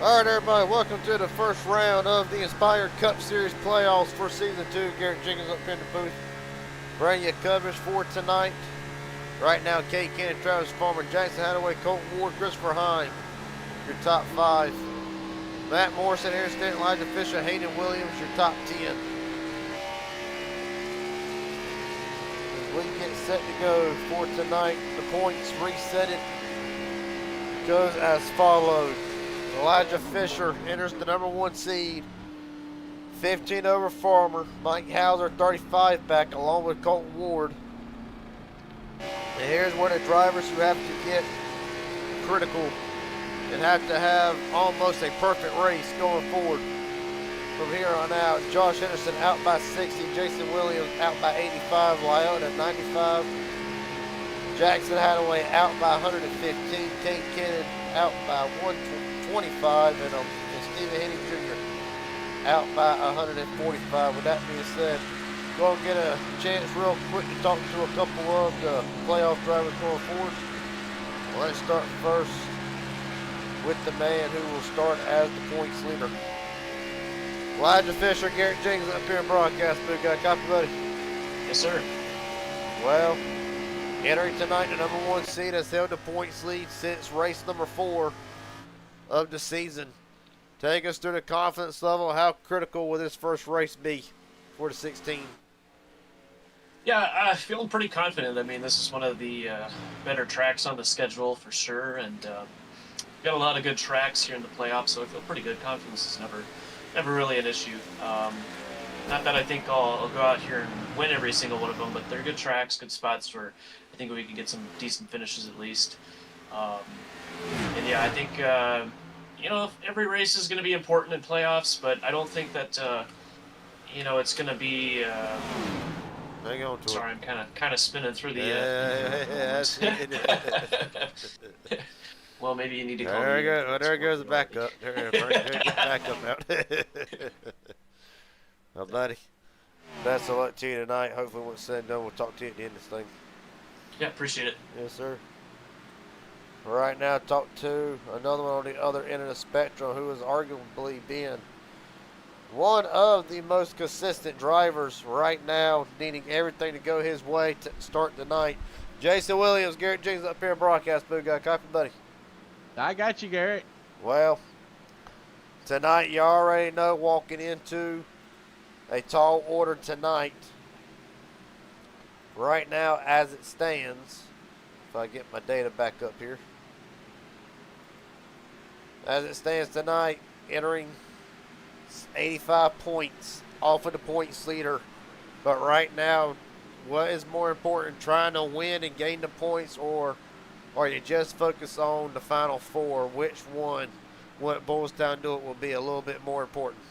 All right, everybody, welcome to the first round of the Inspired Cup Series playoffs for Season 2. Garrett Jenkins up here in the booth, bringing you coverage for tonight. Right now, Kate Kennedy, Travis Farmer, Jackson Hadaway, Colton Ward, Christopher Hine, your top 5. Matt Morrison, Aaron Stanton, Elijah Fisher, Hayden Williams, your top 10. As we get set to go for tonight, the points resetted goes as follows. Elijah Fisher enters the number 1 seed, 15 over Farmer. Mike Hauser, 35 back, along with Colton Ward. And here's where the drivers who have to get critical and have to have almost a perfect race going forward. From here on out, Josh Henderson out by 60, Jason Williams out by 85, Lyota 95, Jackson Hadaway out by 115, Kate Kennedy out by 125, and Stephen Henning Jr. out by 145. With that being said, go and get a chance real quick to talk to a couple of the playoff drivers going forward. Let's start first with the man who will start as the points leader. Elijah Fisher, Garrett Jenkins up here in broadcast booth. Got a copy, buddy? Yes, sir. Well, entering tonight, the number 1 seed has held the points lead since race number 4 of the season. Take us through the confidence level. How critical will this first race be for the 16? Yeah, I'm feeling pretty confident. I mean, this is one of the better tracks on the schedule for sure, and got a lot of good tracks here in the playoffs, so I feel pretty good. Confidence is never really an issue. Not that I think I'll go out here and win every single one of them, but they're good tracks, good spots where I think we can get some decent finishes at least. And yeah, I think every race is going to be important in playoffs, but I don't think that it's going to be. Hang on to sorry, it. I'm kind of spinning through the. Well, maybe you need to call there me. There goes the backup. There, get the backup out. Well, buddy, best of luck to you tonight. Hopefully, when it's said and done, we'll talk to you at the end of this thing. Yeah, appreciate it. Yes, sir. Right now, talk to another one on the other end of the spectrum who has arguably been one of the most consistent drivers right now, needing everything to go his way to start tonight. Jason Williams, Garrett Jenkins up here in broadcast booth. Got a copy, buddy? I got you, Garrett. Well, tonight you already know, walking into a tall order tonight. Right now, as it stands, if I get my data back up here. As it stands tonight, entering 85 points off of the points leader. But right now, what is more important, trying to win and gain the points, or are you just focused on the final 4? Which one, when it boils down to it, will be a little bit more important?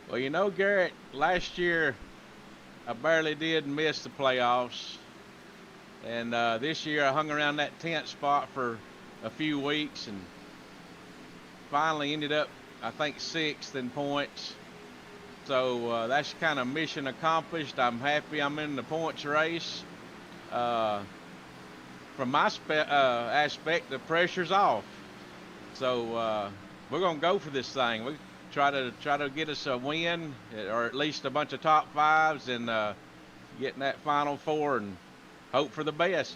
Well, Garrett, last year I barely did miss the playoffs. And this year I hung around that 10th spot for a few weeks and finally ended up, I think, 6th in points. So that's kind of mission accomplished. I'm happy I'm in the points race. From my aspect, the pressure's off. So we're going to go for this thing. We try to get us a win, or at least a bunch of top 5s, and get in that final 4 and hope for the best.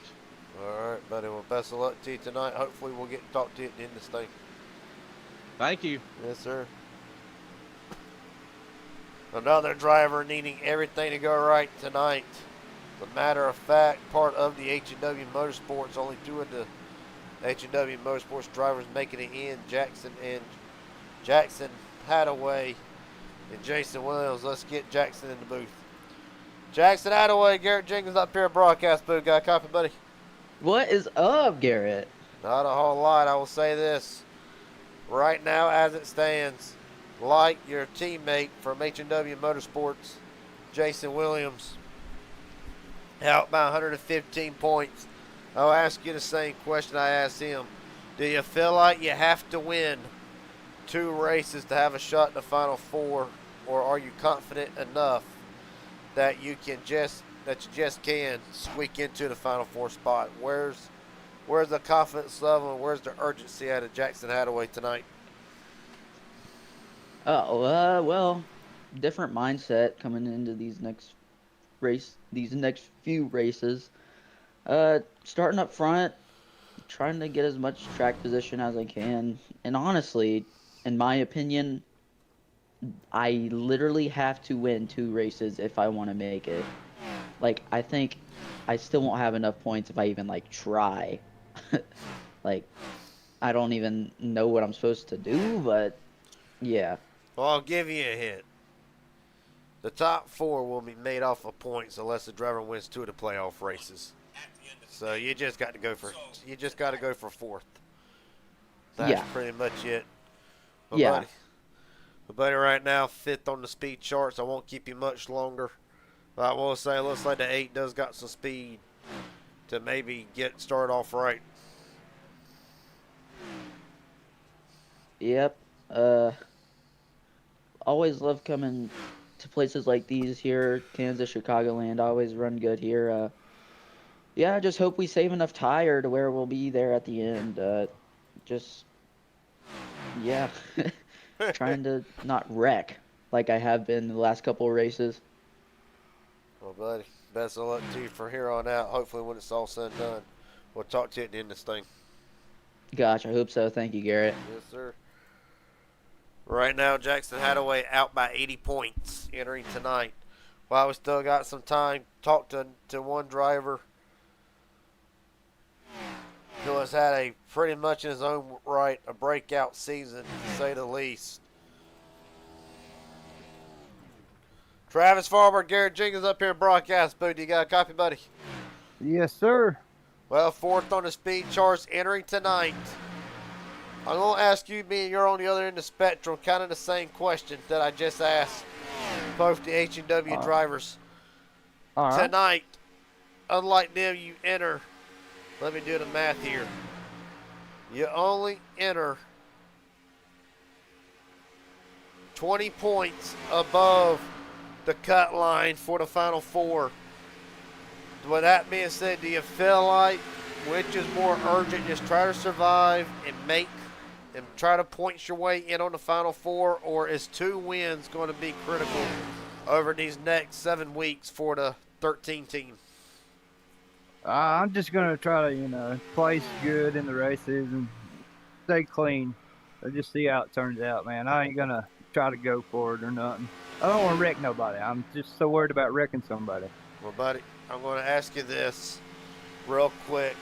All right, buddy. Well, best of luck to you tonight. Hopefully we'll get to talk to you at the end of this thing. Thank you. Yes, sir. Another driver needing everything to go right tonight. As a matter of fact, part of the H&W Motorsports, only 2 of the H&W Motorsports drivers making it in, Jackson Hadaway and Jason Williams. Let's get Jackson in the booth. Jackson Hadaway, Garrett Jenkins up here at broadcast booth. Got a copy, buddy? What is up, Garrett? Not a whole lot. I will say this. Right now, as it stands, like your teammate from H&W Motorsports, Jason Williams, out by 115 points. I'll ask you the same question I asked him. Do you feel like you have to win 2 races to have a shot in the final 4, or are you confident enough that you just can squeak into the final 4 spot? Where's where's the confidence level and where's the urgency out of Jackson Hadaway tonight? Oh, well, different mindset coming into these next few races. Starting up front, trying to get as much track position as I can. And honestly, in my opinion, I literally have to win 2 races if I want to make it. Like, I think I still won't have enough points if I even like try. Like, I don't even know what I'm supposed to do, but yeah. Well, I'll give you a hint. The top 4 will be made off of points unless the driver wins 2 of the playoff races. So you just got to go for 4th. That's Yeah. pretty much it. Yeah. My buddy right now 5th on the speed charts. I won't keep you much longer. But I will say, it looks like the 8 does got some speed to maybe get started off right. Yep. Always love coming to places like these here, Kansas, Chicagoland. Always run good here. Yeah, I just hope we save enough tire to where we'll be there at the end. Just yeah, trying to not wreck like I have been the last couple of races. Well, buddy, best of luck to you from here on out. Hopefully when it's all said and done, we'll talk to you at the end of this thing. Gosh, I hope so. Thank you, Garrett. Yes, sir. Right now, Jackson Hadaway out by 80 points entering tonight. While we still got some time, talk to one driver who has had a pretty much in his own right a breakout season, to say the least. Travis Farber, Garrett Jenkins up here in broadcast booth. You got a copy, buddy? Yes, sir. Well, 4th on the speed charts entering tonight. I'm going to ask you, being you're on the other end of the spectrum, kind of the same question that I just asked both the H&W drivers. All right. Tonight, unlike them, you enter, let me do the math here. You only enter 20 points above the cut line for the final 4. With that being said, do you feel like which is more urgent, just try to survive and try to point your way in on the final 4, or is 2 wins going to be critical over these next 7 weeks for the 13 team? I'm just going to try to, place good in the races and stay clean. So just see how it turns out, man. I ain't going to try to go for it or nothing. I don't want to wreck nobody. I'm just so worried about wrecking somebody. Well, buddy, I'm going to ask you this real quick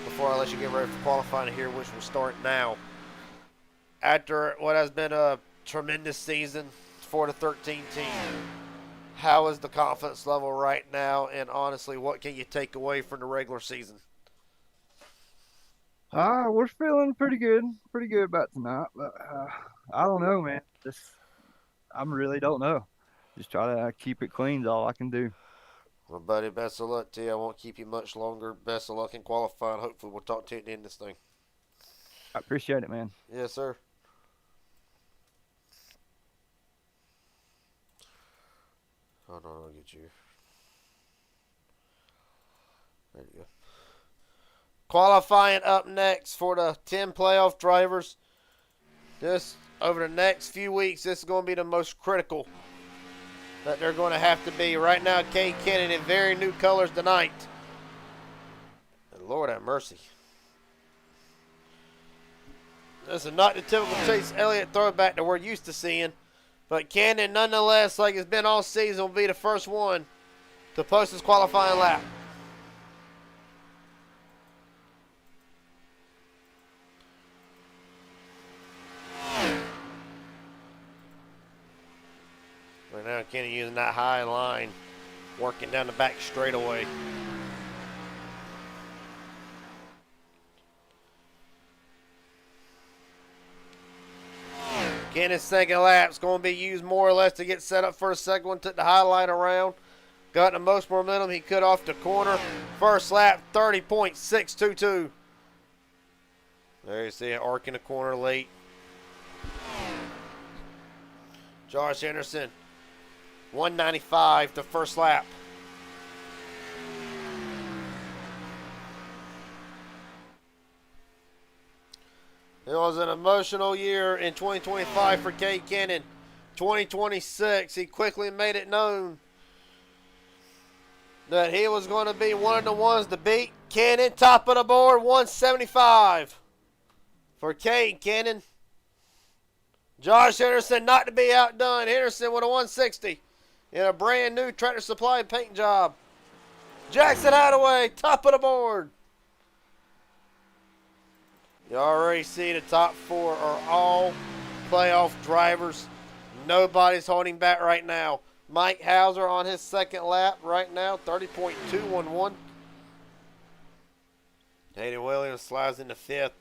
before I let you get ready for qualifying here, which will start now. After what has been a tremendous season for the 13 team, how is the confidence level right now? And honestly, what can you take away from the regular season? We're feeling pretty good about tonight. But I don't know, man. I really don't know. Just try to keep it clean is all I can do. Well, buddy, best of luck to you. I won't keep you much longer. Best of luck in qualifying. Hopefully, we'll talk to you at the end of this thing. I appreciate it, man. Yes, sir. Hold on, I'll get you. There you go. Qualifying up next for the 10 playoff drivers. This, over the next few weeks, this is going to be the most critical that they're going to have to be. Right now, Kay Cannon in very new colors tonight. And Lord have mercy. This is not the typical Chase Elliott throwback that we're used to seeing. But Cannon, nonetheless, like it's been all season, will be the first one to post his qualifying lap. Right now, Kenny using that high line, working down the back straightaway. Kennon's second lap's going to be used more or less to get set up for a second one. Took the high line around. Got the most momentum he could off the corner. First lap, 30.622. There you see it, arc in the corner late. Josh Henderson, 195 the first lap. It was an emotional year in 2025 for Cade Cannon. 2026, he quickly made it known that he was going to be one of the ones to beat. Cannon, top of the board, 175 for Cade Cannon. Josh Henderson not to be outdone. Henderson with a 160 in a brand new Tractor Supply paint job. Jackson Hadaway, top of the board. You already see the top 4 are all playoff drivers. Nobody's holding back right now. Mike Hauser on his second lap right now, 30.211. Hayden Williams slides into 5th.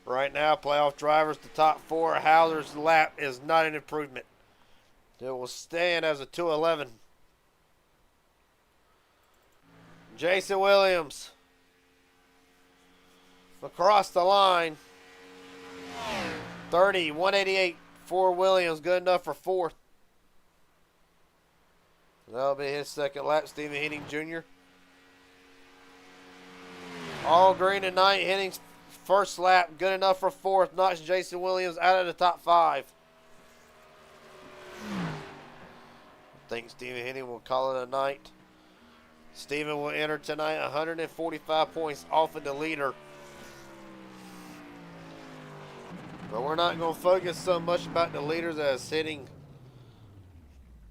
Right now, playoff drivers, the top 4. Hauser's lap is not an improvement. It will stand as a 211. Jason Williams across the line. 188 for Williams, good enough for 4th. That'll be his second lap. Stephen Henning Jr. All green tonight. Henning's first lap, good enough for 4th. Knocks Jason Williams out of the top 5. I think Stephen Henning will call it a night. Stephen will enter tonight 145 points off of the leader. But we're not going to focus so much about the leaders as Henning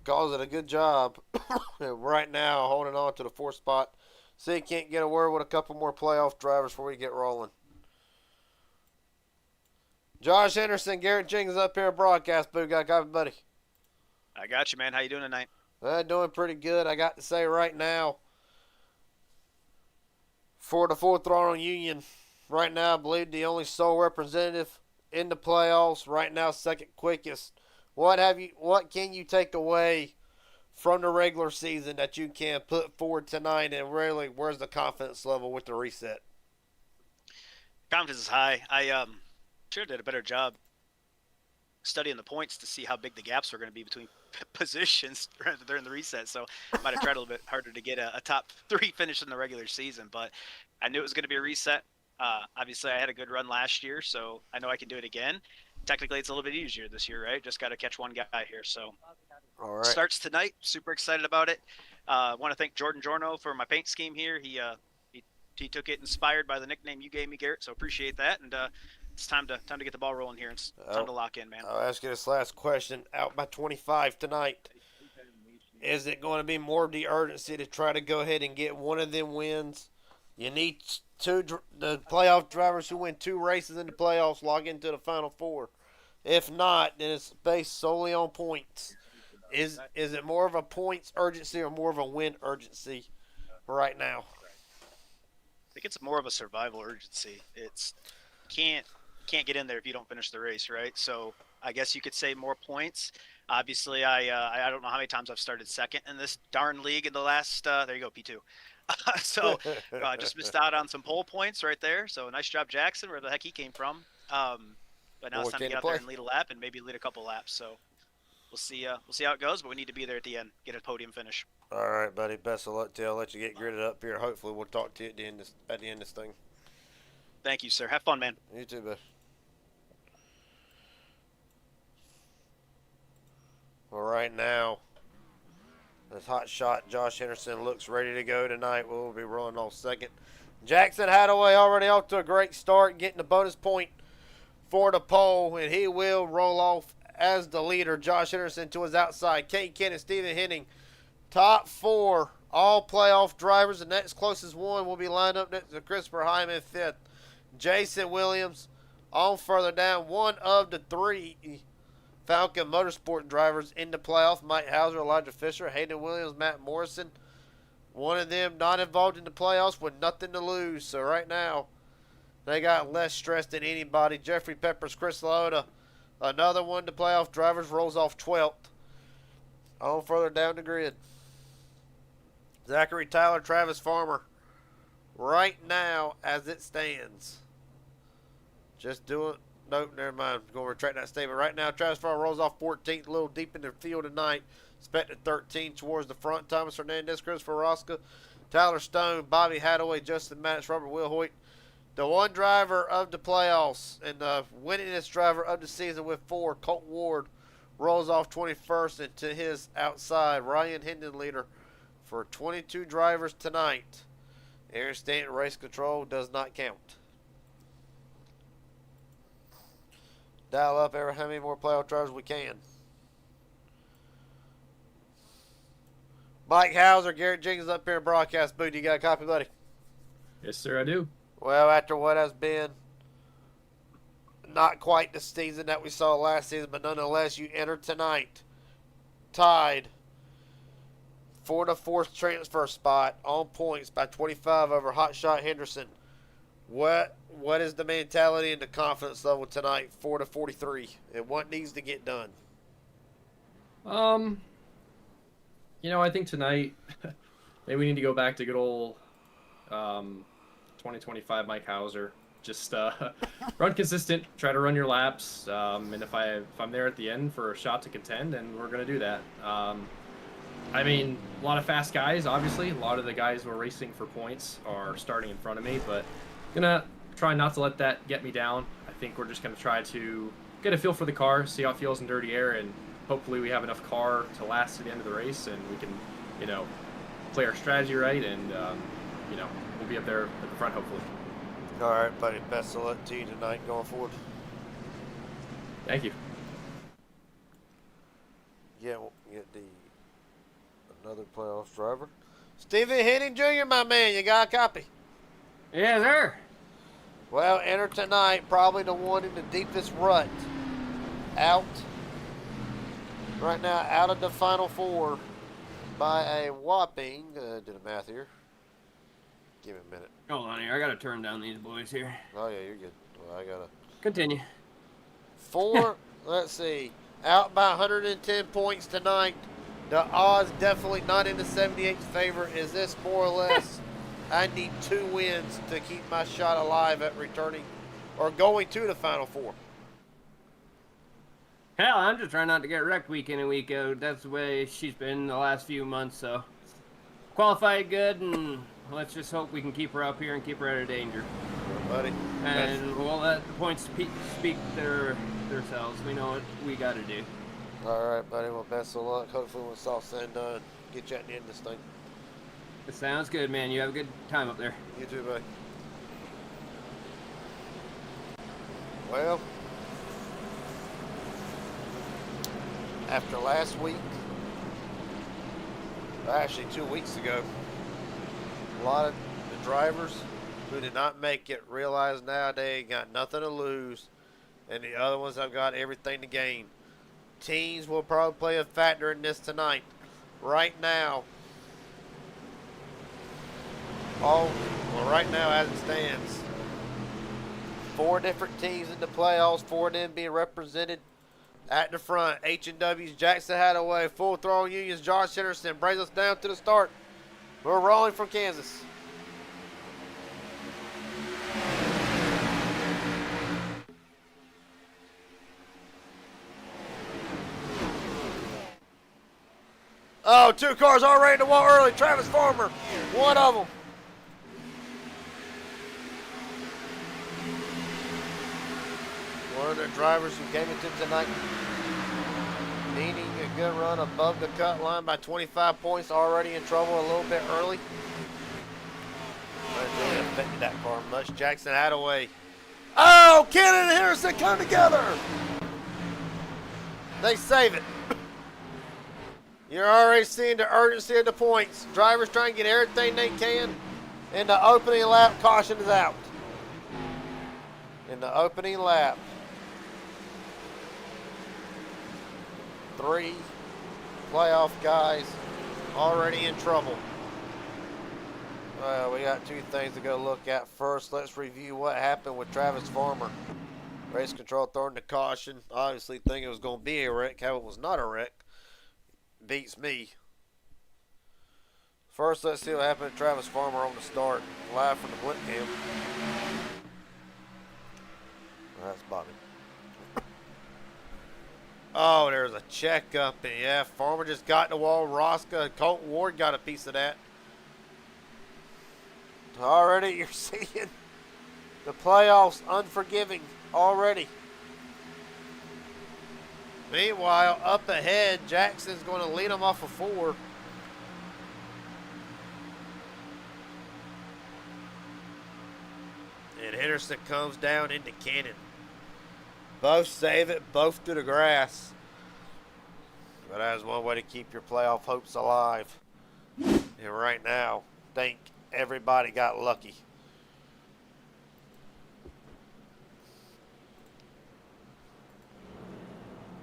calls it a good job right now, holding on to the 4th spot. See, he can't get a word with a couple more playoff drivers before we get rolling. Josh Henderson, Garrett Jenkins up here at broadcast booth. Got a buddy. I got you, man. How you doing tonight? Doing pretty good. I got to say right now, for the 4th Throttle Union, right now I believe the only sole representative in the playoffs. Right now, second quickest. What can you take away from the regular season that you can put forward tonight, and really, where's the confidence level with the reset? Confidence is high. I should have did a better job studying the points to see how big the gaps were going to be between positions during the reset. So I might have tried a little bit harder to get a top 3 finish in the regular season, but I knew it was going to be a reset. Obviously, I had a good run last year, so I know I can do it again. Technically, it's a little bit easier this year, right? Just got to catch one guy here. So All right. starts tonight. Super excited about it. Want to thank Jordan Jorno for my paint scheme here. He took it inspired by the nickname you gave me, Garrett. So appreciate that. And it's time to get the ball rolling here. It's time to lock in, man. I'll ask you this last question. Out by 25 tonight, is it going to be more of the urgency to try to go ahead and get one of them wins? You need the playoff drivers who win 2 races in the playoffs log into the Final 4. If not, then it's based solely on points. Is it more of a points urgency or more of a win urgency right now? I think it's more of a survival urgency. It's can't get in there if you don't finish the race, right? So I guess you could say more points. Obviously, I don't know how many times I've started second in this darn league in the last. There you go, P2. So I just missed out on some pole points right there. So nice job, Jackson, where the heck he came from. But now it's time to get out there and lead a lap and maybe lead a couple laps. So we'll see how it goes. But we need to be there at the end, get a podium finish. All right, buddy. Best of luck to you. I'll let you get gridded up here. Hopefully, we'll talk to you at the end of this thing. Thank you, sir. Have fun, man. You too, bud. Well, right now, this hot shot Josh Henderson looks ready to go tonight. We'll be rolling off second. Jackson Hadaway already off to a great start, getting the bonus point for the pole, and he will roll off as the leader. Josh Henderson to his outside. Cade Cannon, Stephen Henning, top 4, all playoff drivers. The next closest one will be lined up next to Christopher Hyman, 5th. Jason Williams on further down, one of the 3 Falcon Motorsport drivers in the playoff. Mike Hauser, Elijah Fisher, Hayden Williams, Matt Morrison. One of them not involved in the playoffs with nothing to lose. So right now, they got less stress than anybody. Jeffrey Peppers, Chris Lota, another one of the playoff drivers, rolls off 12th. On further down the grid. Zachary Tyler, Travis Farmer. Right now, as it stands. Just do it. Nope, never mind. I'm going to retract that statement. Right now, Travis Farmer rolls off 14th, a little deep in the field tonight. Expected 13 towards the front. Thomas Hernandez, Christopher Rosca, Tyler Stone, Bobby Hadaway, Justin Maddox, Robert Wilhoit, The one driver of the playoffs and the winningest driver of the season with 4, Colt Ward, rolls off 21st into his outside. Ryan Hendon leader for 22 drivers tonight. Aaron Stanton race control does not count. Dial up every how many more playoff drivers we can. Mike Hauser, Garrett Jenkins up here in broadcast booth. You got a copy, buddy? Yes, sir, I do. Well, after what has been not quite the season that we saw last season, but nonetheless, you enter tonight tied for the 4th transfer spot on points by 25 over Hotshot Henderson. What is the mentality and the confidence level tonight, 4-43, and what needs to get done? I think tonight maybe we need to go back to good old 2025 Mike Hauser. Just run consistent, try to run your laps, and if I'm there at the end for a shot to contend, then we're gonna do that. I mean, a lot of fast guys, obviously. A lot of the guys who are racing for points are starting in front of me, but gonna try not to let that get me down. I think we're just gonna try to get a feel for the car, see how it feels in dirty air, and hopefully we have enough car to last to the end of the race, and we can, play our strategy right, and we'll be up there at the front hopefully. All right, buddy. Best of luck to you tonight going forward. Thank you. Yeah, we'll get another playoff driver. Stephen Henning Jr., my man, you got a copy? Yeah, sir. Well, enter tonight, probably the one in the deepest rut. Out. Right now, out of the Final 4 by a whopping, did the math here. Give me a minute. Hold on here. I gotta turn down these boys here. Oh, yeah, you're good. Well, I gotta. Continue. 4, let's see. Out by 110 points tonight. The odds definitely not in the 78's favor. Is this more or less? I need 2 wins to keep my shot alive at returning or going to the Final 4. Hell, I'm just trying not to get wrecked week in and week out. That's the way she's been the last few months, so. Qualified good, and let's just hope we can keep her up here and keep her out of danger. Buddy. And we'll let the points speak themselves. We know what we got to do. All right, buddy. Well, best of luck. Hopefully, when it's all said and done, get you at the end of this thing. It sounds good, man. You have a good time up there. You too, buddy. Well, after last week, actually 2 weeks ago, a lot of the drivers who did not make it realize now they got nothing to lose, and the other ones have got everything to gain. Teams will probably play a factor in this tonight. Right now, right now as it stands, 4 different teams in the playoffs, 4 of them being represented at the front. H&W's Jackson Hadaway, Full Throttle Union's Josh Henderson brings us down to the start. We're rolling from Kansas. Oh, 2 cars already in the wall early. Travis Farmer, one of them. One of their drivers who came into tonight needing a good run above the cut line by 25 points, already in trouble a little bit early. But it really affected that car much. Jackson Hadaway. Oh, Cannon and Harrison come together. They save it. You're already seeing the urgency of the points. Drivers trying to get everything they can. In the opening lap, caution is out. In the opening lap. 3 playoff guys already in trouble. We got 2 things to go look at. First, let's review what happened with Travis Farmer. Race control throwing the caution. Obviously thinking it was going to be a wreck. How it was not a wreck beats me. First, let's see what happened to Travis Farmer on the start. Live from the blimp cam. That's Bobby. Oh, there's a checkup, and yeah, Farmer just got in the wall. Rosca, Colt Ward got a piece of that. Already, you're seeing The playoffs unforgiving already. Meanwhile, up ahead, Jackson's going to lead them off of 4. And Henderson comes down into Cannon. Both save it, both through the grass. But that's one way to keep your playoff hopes alive. And right now, I think everybody got lucky.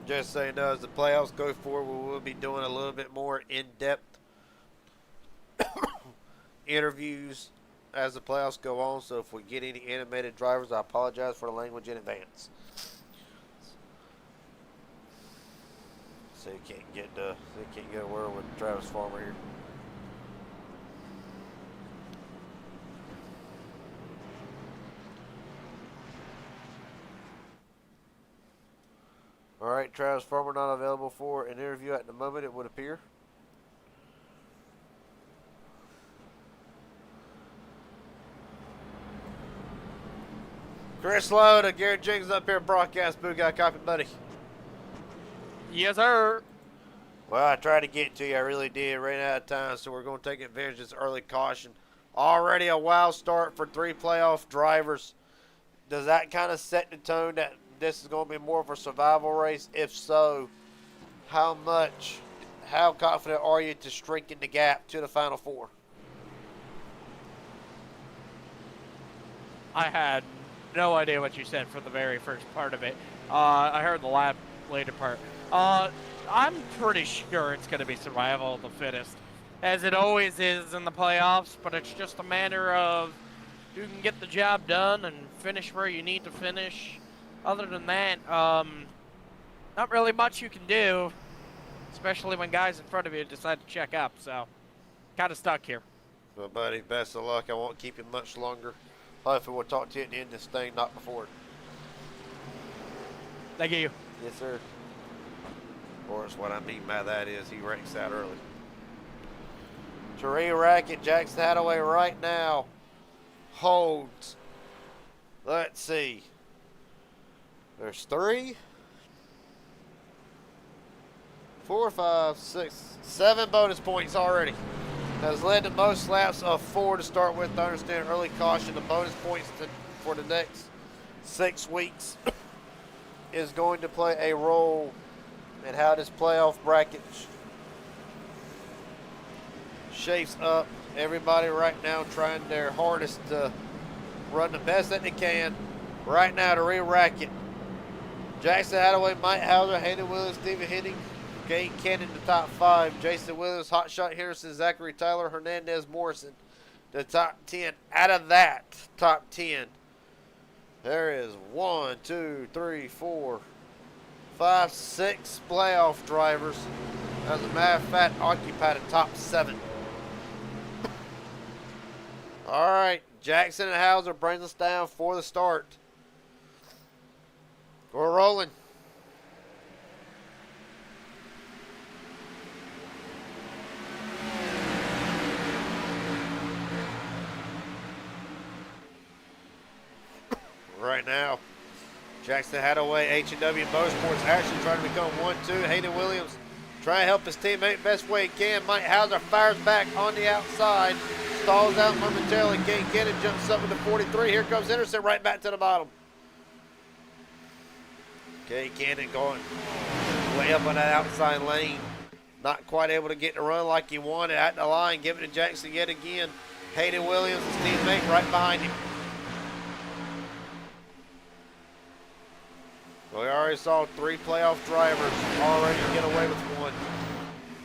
Just so you know, as the playoffs go forward, we will be doing a little bit more in-depth interviews as the playoffs go on. So if we get any animated drivers, I apologize for the language in advance. So you can't get a word with Travis Farmer here. All right, Travis Farmer not available for an interview at the moment, it would appear. Chris Lowe, Garrett Jenkins up here at broadcast booth. Got a copy, buddy? Yes, sir. Well, I tried to get to you. I really did. Ran out of time, so we're going to take advantage of this early caution. Already a wild start for 3 playoff drivers. Does that kind of set the tone that this is going to be more of a survival race? If so, how confident are you to strengthen the gap to the Final 4? I had no idea what you said for the very first part of it. I heard the later part. I'm pretty sure it's going to be survival of the fittest, as it always is in the playoffs, but it's just a matter of you can get the job done and finish where you need to finish. Other than that, not really much you can do, especially when guys in front of you decide to check up, so kind of stuck here. Well, buddy, best of luck. I won't keep you much longer. Hopefully we'll talk to you at the end of this thing, not before it. Thank you. Yes, sir. Of course, what I mean by that is he ranks out early. To re-rack it, Jackson Hadaway right now holds. Let's see. There's 3, 4, 5, 6, 7 bonus points already. Has led to most laps of 4 to start with. I understand early caution. The bonus points for the next 6 weeks is going to play a role in how this playoff bracket shapes up. Everybody right now trying their hardest to run the best that they can right now to re-rack it. Jackson Hadaway, Mike Hauser, Hayden Williams, Stephen Henning, Gabe Cannon, the top 5. Jason Williams, Hotshot Henderson, Zachary Tyler, Hernandez Morrison, the top 10. Out of that top 10, there is 1, 2, 3, 4, 5, 6 playoff drivers. As a matter of fact, occupy the top 7. All right, Jackson and Hauser brings us down for the start. We're rolling. Right now, Jackson Hadaway, H&W Motorsports actually trying to become 1-2. Hayden Williams trying to help his teammate best way he can. Mike Hauser fires back on the outside. Stalls out momentarily. Gabe Cannon jumps up into 43. Here comes Henderson right back to the bottom. Okay, Cannon going way up on that outside lane. Not quite able to get the run like he wanted at the line. Give it to Jackson yet again. Hayden Williams, his teammate, right behind him. Well, we already saw 3 playoff drivers already get away with 1.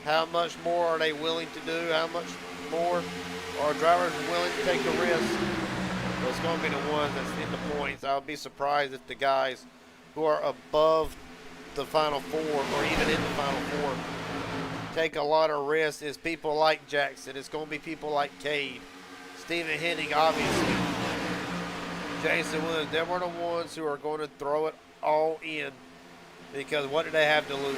How much more are they willing to do? How much more are drivers willing to take a risk? Well, it's going to be the ones that's in the points. I would be surprised if the guys who are above the Final 4 or even in the Final 4 take a lot of risks. Is people like Jackson. It's going to be people like Cade, Stephen Henning, obviously, Jason Williams. They were the ones who are going to throw it all in, because what do they have to lose?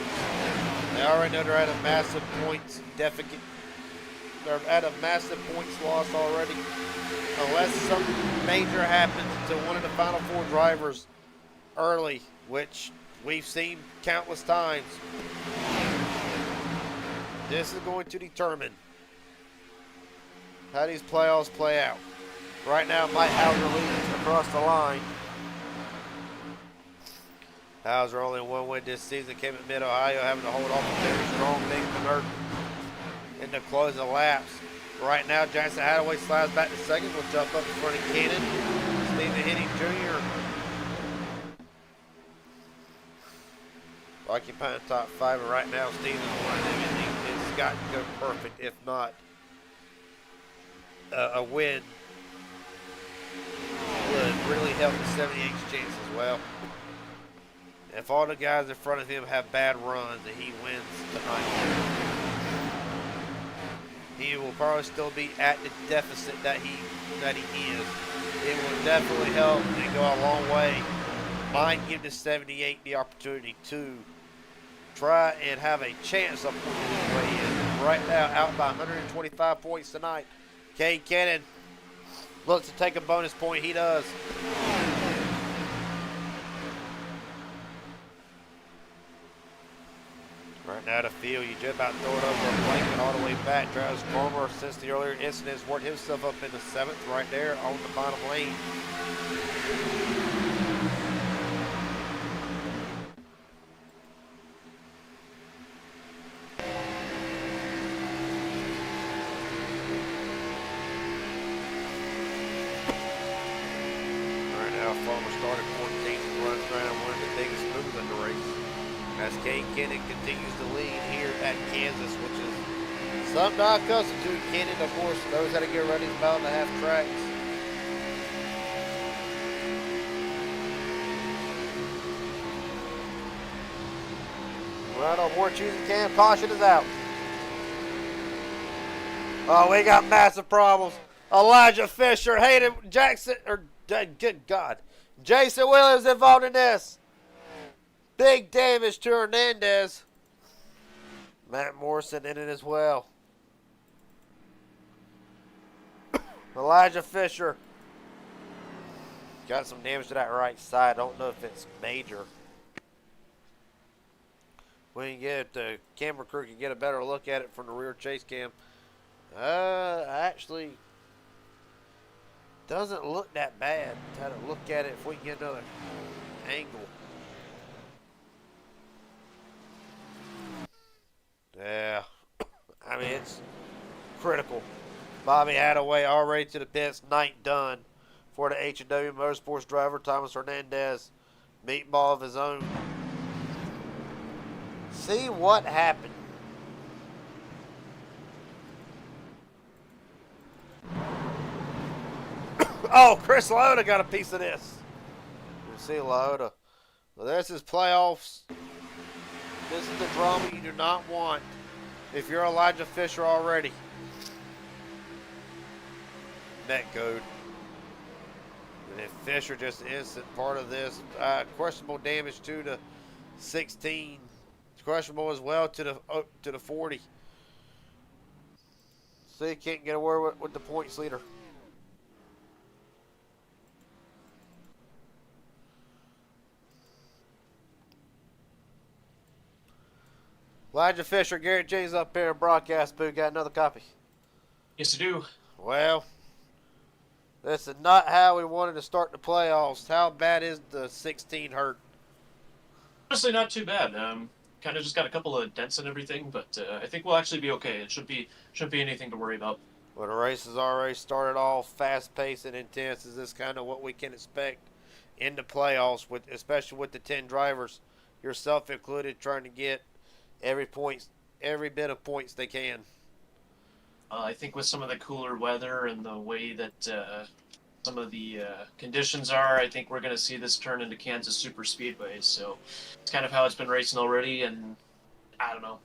They already know they're at a massive points deficit. they're at a massive points loss already. Unless something major happens to one of the final 4 drivers early, which we've seen countless times. This is going to determine how these playoffs play out. Right now, Mike Hauser leads across the line. Hauser only 1 win this season, came at Mid-Ohio, having to hold off a very strong Nathan McNert in the closing laps. Right now, Jackson Hadaway slides back to second, will jump up in front of Cannon. Stephen Henning Jr. occupying top 5, and right now, Stephen's one of them. It's got to go perfect, if not a win would really help the 78's chance as well. If all the guys in front of him have bad runs and he wins tonight, he will probably still be at the deficit that he is. It will definitely help and go a long way. Might give the 78 the opportunity to try and have a chance of pulling his way in. Right now, out by 125 points tonight. Cade Cannon looks to take a bonus point. He does. Right now the field, you just about throw it over a blanket all the way back. Travis Palmer, since the earlier incidents, worked himself up in the 7th right there on the bottom lane. Right now, Palmer started 14th, runs around one of the biggest moves in the race. As Cade Cannon continues to lead here at Kansas, which is something not accustomed to. Cannon, of course, knows how to get ready to mile and a half tracks. Well, no more choosing can. Caution is out. Oh, we got massive problems. Elijah Fisher, Hayden Jackson, or good God, Jason Williams involved in this. Big damage to Hernandez. Matt Morrison in it as well. Elijah Fisher got some damage to that right side. I don't know if it's major. We can get the camera crew can get a better look at it from the rear chase cam. Actually doesn't look that bad. Try to look at it if we can get another angle. Yeah, I mean, it's critical. Bobby Hadaway already to the pits, night done for the H&W Motorsports driver, Thomas Hernandez. Meatball of his own. See what happened. Oh, Chris Lauda got a piece of this. You see Lauda. Well, there's his playoffs. This is the drama you do not want if you're Elijah Fisher already. Net code. And if Fisher just isn't part of this, questionable damage to the 16. It's questionable as well to the 40. So he can't get away with the points leader. Elijah Fisher, Garrett James up here in broadcast booth. Got another copy? Yes, I do. Well, this is not how we wanted to start the playoffs. How bad is the 16 hurt? Honestly, not too bad. Kind of just got a couple of dents and everything, but I think we'll actually be okay. It shouldn't be anything to worry about. Well, the race has already started off fast-paced and intense. Is this kind of what we can expect in the playoffs, especially with the 10 drivers, yourself included, trying to get every bit of points they can? I think with some of the cooler weather and the way that some of the conditions are, I think we're going to see this turn into Kansas Super Speedway. So it's kind of how it's been racing already, and I don't know.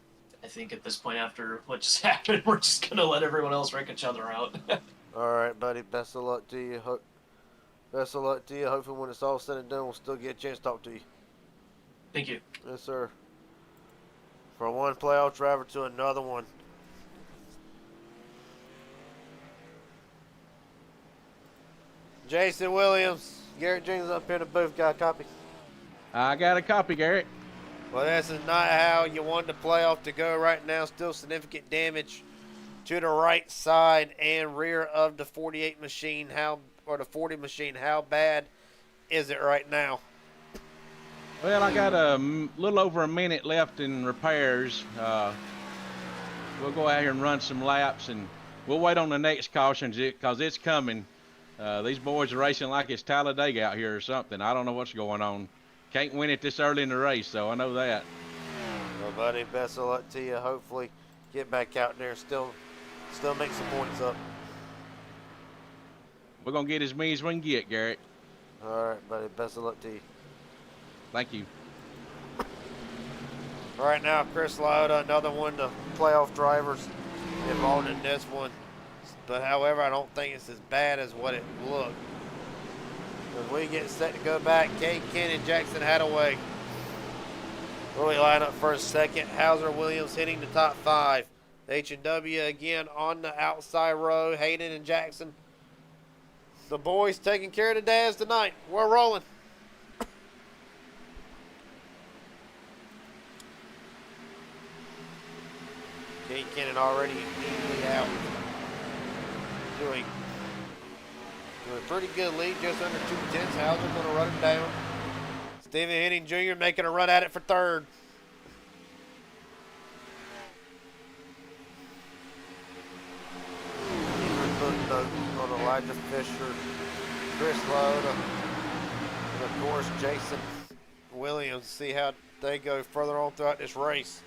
I think at this point, after what just happened, we're just going to let everyone else wreck each other out. All right, buddy. Best of luck to you. Best of luck to you. Hopefully when it's all said and done, we'll still get a chance to talk to you. Thank you. Yes, sir. From one playoff driver to another one. Jason Williams, Garrett Jenkins up here in the booth. Got a copy? I got a copy, Garrett. Well, this is not how you wanted the playoff to go right now. Still significant damage to the right side and rear of the 48 machine. The 40 machine? How bad is it right now? Well, I got a little over a minute left in repairs. We'll go out here and run some laps, and we'll wait on the next cautions because it's coming. These boys are racing like it's Talladega out here or something. I don't know what's going on. Can't win it this early in the race, so I know that. Well, buddy, best of luck to you. Hopefully, get back out there and still make some points up. We're going to get as many as we can get, Garrett. All right, buddy. Best of luck to you. Thank you. All right, now, Chris Lauda, another one of the playoff drivers involved in this one. But, however, I don't think it's as bad as what it looked. As we get set to go back, Cade Ken and Jackson Hadaway really line up for a second. Hauser Williams hitting the top 5. H&W again on the outside row. Hayden and Jackson. The boys taking care of the dads tonight. We're rolling. Cade Kennan already immediately out. Doing a pretty good lead, just under 2 tenths. Hauser going to run him down. Stephen Henning Jr. making a run at it for third. On Elijah Fisher, Chris Lauda, and of course Jason Williams. See how they go further on throughout this race.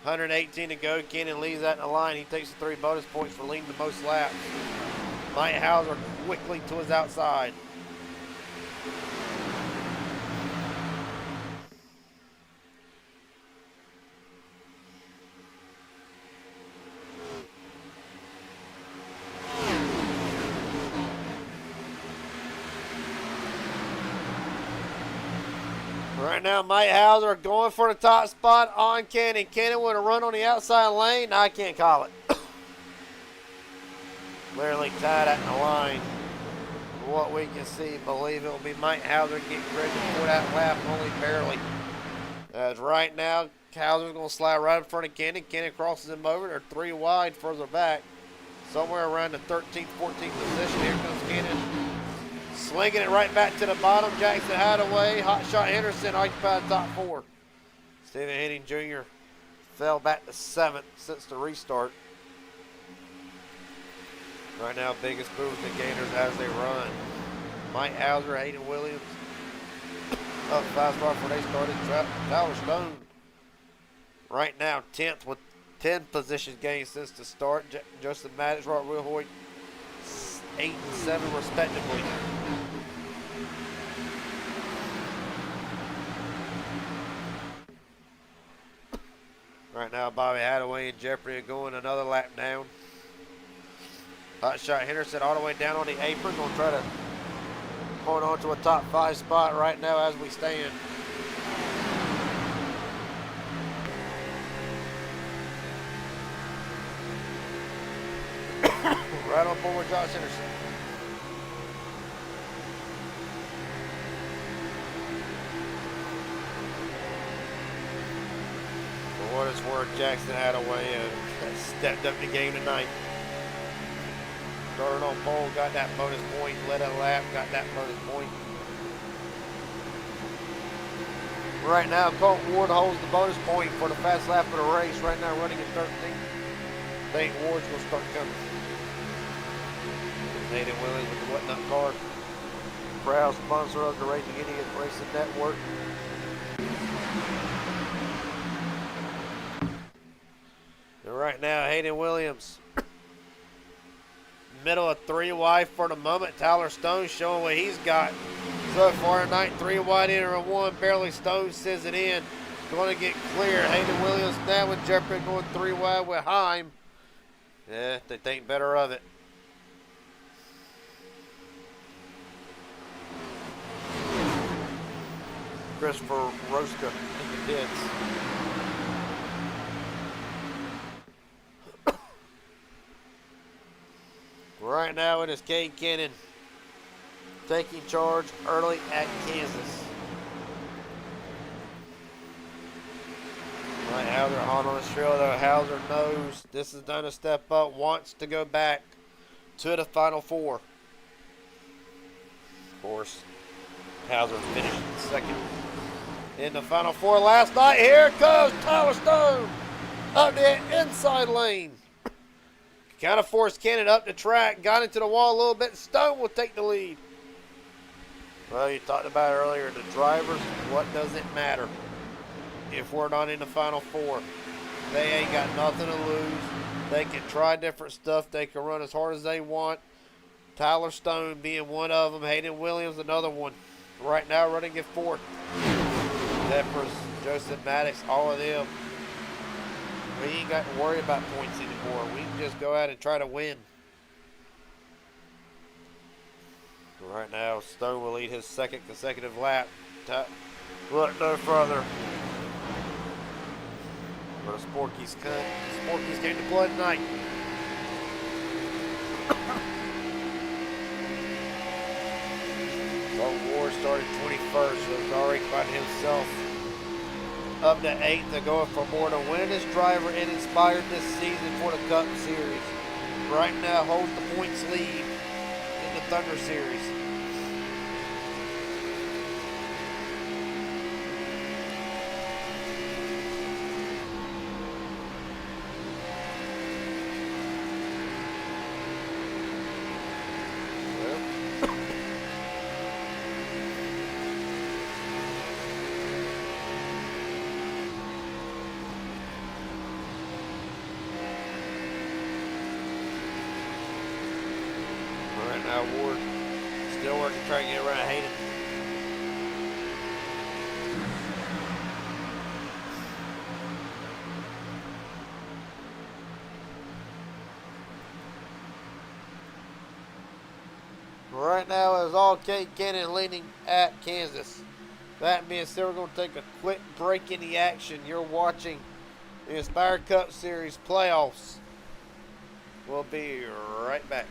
118 to go. Kennan leaves that in the line. He takes the 3 bonus points for leading the most laps. Mike Hauser quickly to his outside. Right now, Mike Hauser going for the top spot on Kennan. Kennan with a run on the outside lane. I can't call it. Clearly tied at the line. From what we can see, believe it will be Mike Hauser getting credit for that lap, only barely. As right now, Hauser's going to slide right in front of Kennan. Kennan crosses him over. They're 3 wide further back. Somewhere around the 13th, 14th position. Here comes Kennan. Slinging it right back to the bottom. Jackson Hadaway, Hot Shot Henderson occupied the top 4. Stephen Henning Jr. fell back to 7th since the restart. Right now, biggest boost and gainers as they run. Mike Hauser, Hayden Williams. Up 5 spots before they started. Tyler Stone. Right now, 10th with 10 position gains since the start. Justin Maddox, Robert Wilhoit, 8 and 7 respectively. Right now, Bobby Hadaway and Jeopardy are going another lap down. Hot Shot Henderson all the way down on the apron. Gonna try to hold on to a top 5 spot right now as we stand. Right on board with Josh Henderson. For what it's worth, Jackson Hadaway stepped up the game tonight. Started on pole, got that bonus point, led a lap, got that bonus point. Right now, Colton Ward holds the bonus point for the fast lap of the race. Right now, running at 13th. I think Ward's going to start coming. Hayden Williams with the Whatnot car. Proud sponsor of the Raging Idiot Racing Network. And right now, Hayden Williams. Middle of 3 wide for the moment. Tyler Stone showing what he's got so far tonight. 3 wide into 1. Barely Stone sends it in. Going to get clear. Hayden Williams now with Jeopardy going 3 wide with Heim. Yeah, they think better of it. Christopher Roska in the pits. Right now it is Cade Kennan taking charge early at Kansas. Right, Hauser hot on the trail though. Hauser knows this is done a step up, wants to go back to the Final Four. Of course, Hauser finished second in the Final Four last night. Here goes Tyler Stone up the inside lane. Kind of forced Cannon up the track, got into the wall a little bit. Stone will take the lead. Well, you talked about earlier, the drivers, what does it matter if we're not in the Final Four? They ain't got nothing to lose. They can try different stuff. They can run as hard as they want. Tyler Stone being one of them. Hayden Williams, another one. Right now running in fourth. Peppers, Joseph Maddox, all of them. We ain't got to worry about points anymore. We can just go out and try to win. Right now, Stone will lead his second consecutive lap. Look no further. But Sporky's came to play tonight. So Ward started 21st, so he's already finding himself up to 8th to going for more. The winningest driver and inspired this season for the Cup Series. Right now holds the points lead in the Thunder Series. Now Ward still working, trying to get around Hayden. Right now it's all Kate Cannon leaning at Kansas. That being said, we're going to take a quick break in the action. You're watching the Inspire Cup Series playoffs. We'll be right back.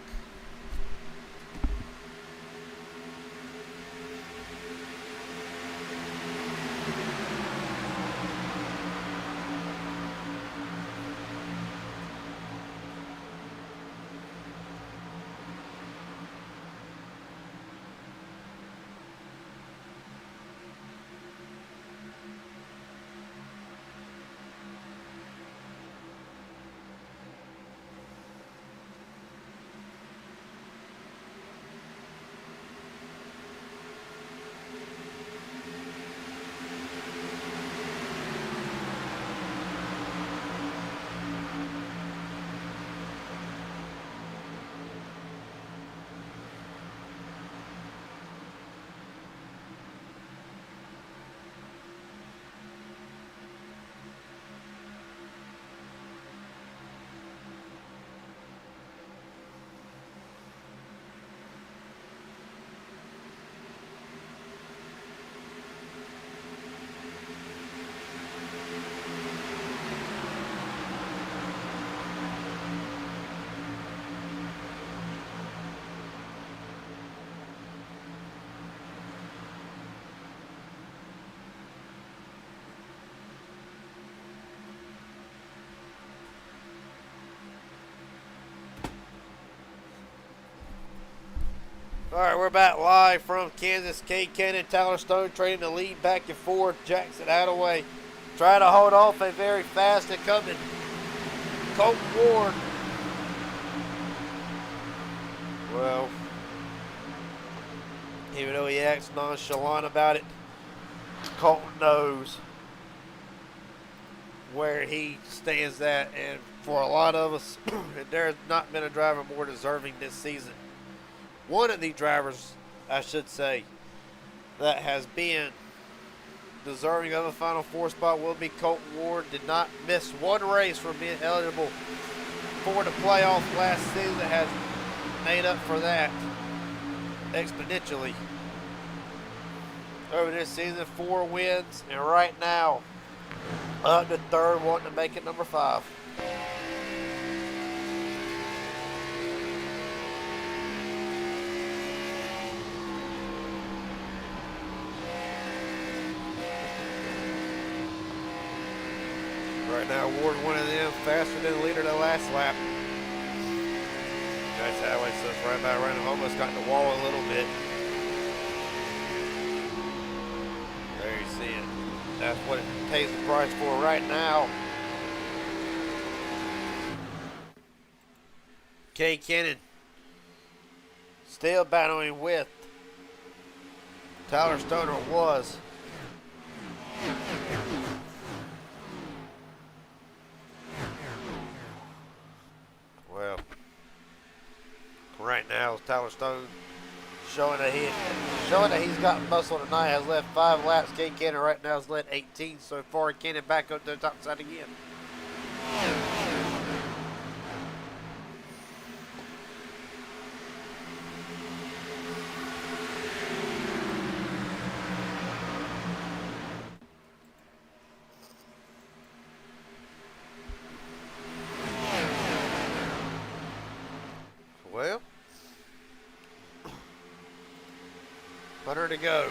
All right, we're back live from Kansas. Cade Cannon, Tyler Stone trading the lead back and forth. Jackson Attaway trying to hold off a very fast and coming Colton Ward. Well, even though he acts nonchalant about it, Colton knows where he stands at. And for a lot of us, there's not been a driver more deserving this season. One of the drivers, I should say, that has been deserving of a Final Four spot will be Colton Ward. Did not miss one race from being eligible for the playoff last season. Has made up for that exponentially over this season. 4 wins, and right now up to third, wanting to make it number 5. Right now, Ward one of them faster than the leader the last lap. Nice highway, so it's right about around, almost got the wall a little bit. There you see it. That's what it pays the price for right now. K Cannon still battling with Tyler Stoner was. Well, right now Tyler Stone showing that he's got muscle tonight. Has led 5 laps. K Cannon right now has led 18 so far. Cannon back up to the top side again. Well, 100 to go.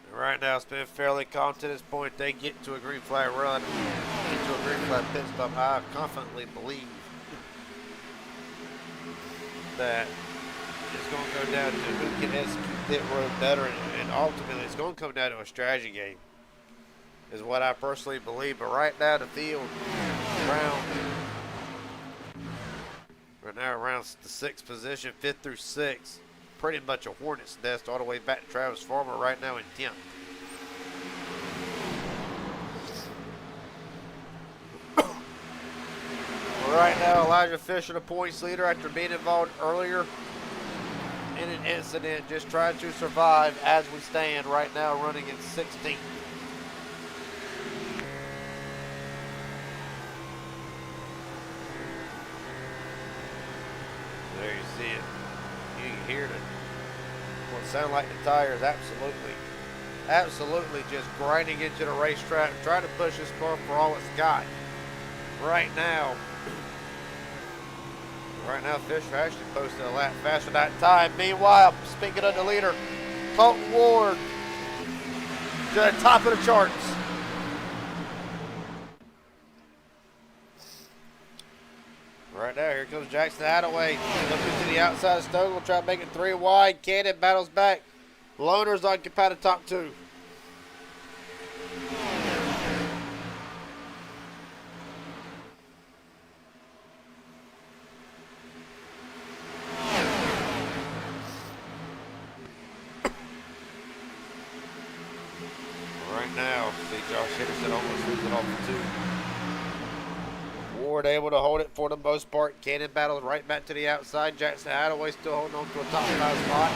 And right now, it's been fairly calm to this point. They get to a green flag run, get to a green flag pit stop. I confidently believe that it's going to go down to who can execute pit road better, and ultimately, it's going to come down to a strategy game, is what I personally believe. But right now, the field around. Right now around the 6th position, 5th through 6th. Pretty much a hornet's nest all the way back to Travis Farmer right now in 10th. Right now, Elijah Fisher, the points leader, after being involved earlier in an incident, just trying to survive as we stand right now, running in 16th. There you see it. You can hear it. What sound like the tires absolutely just grinding into the racetrack, trying to push this car for all it's got. Right now, Fisher actually posted a lap faster that time. Meanwhile, speaking of the leader, Colton Ward to the top of the charts. Right now, here comes Jackson Hadaway. Looking to the outside of Stone. Will try to make it 3 wide. Cannon battles back. Loner's occupy the top 2. Right now, see Josh Henderson almost losing off the 2. Ward able to hold it for the most part. Cannon battles right back to the outside. Jackson Hadaway still holding on to a top 5 spot.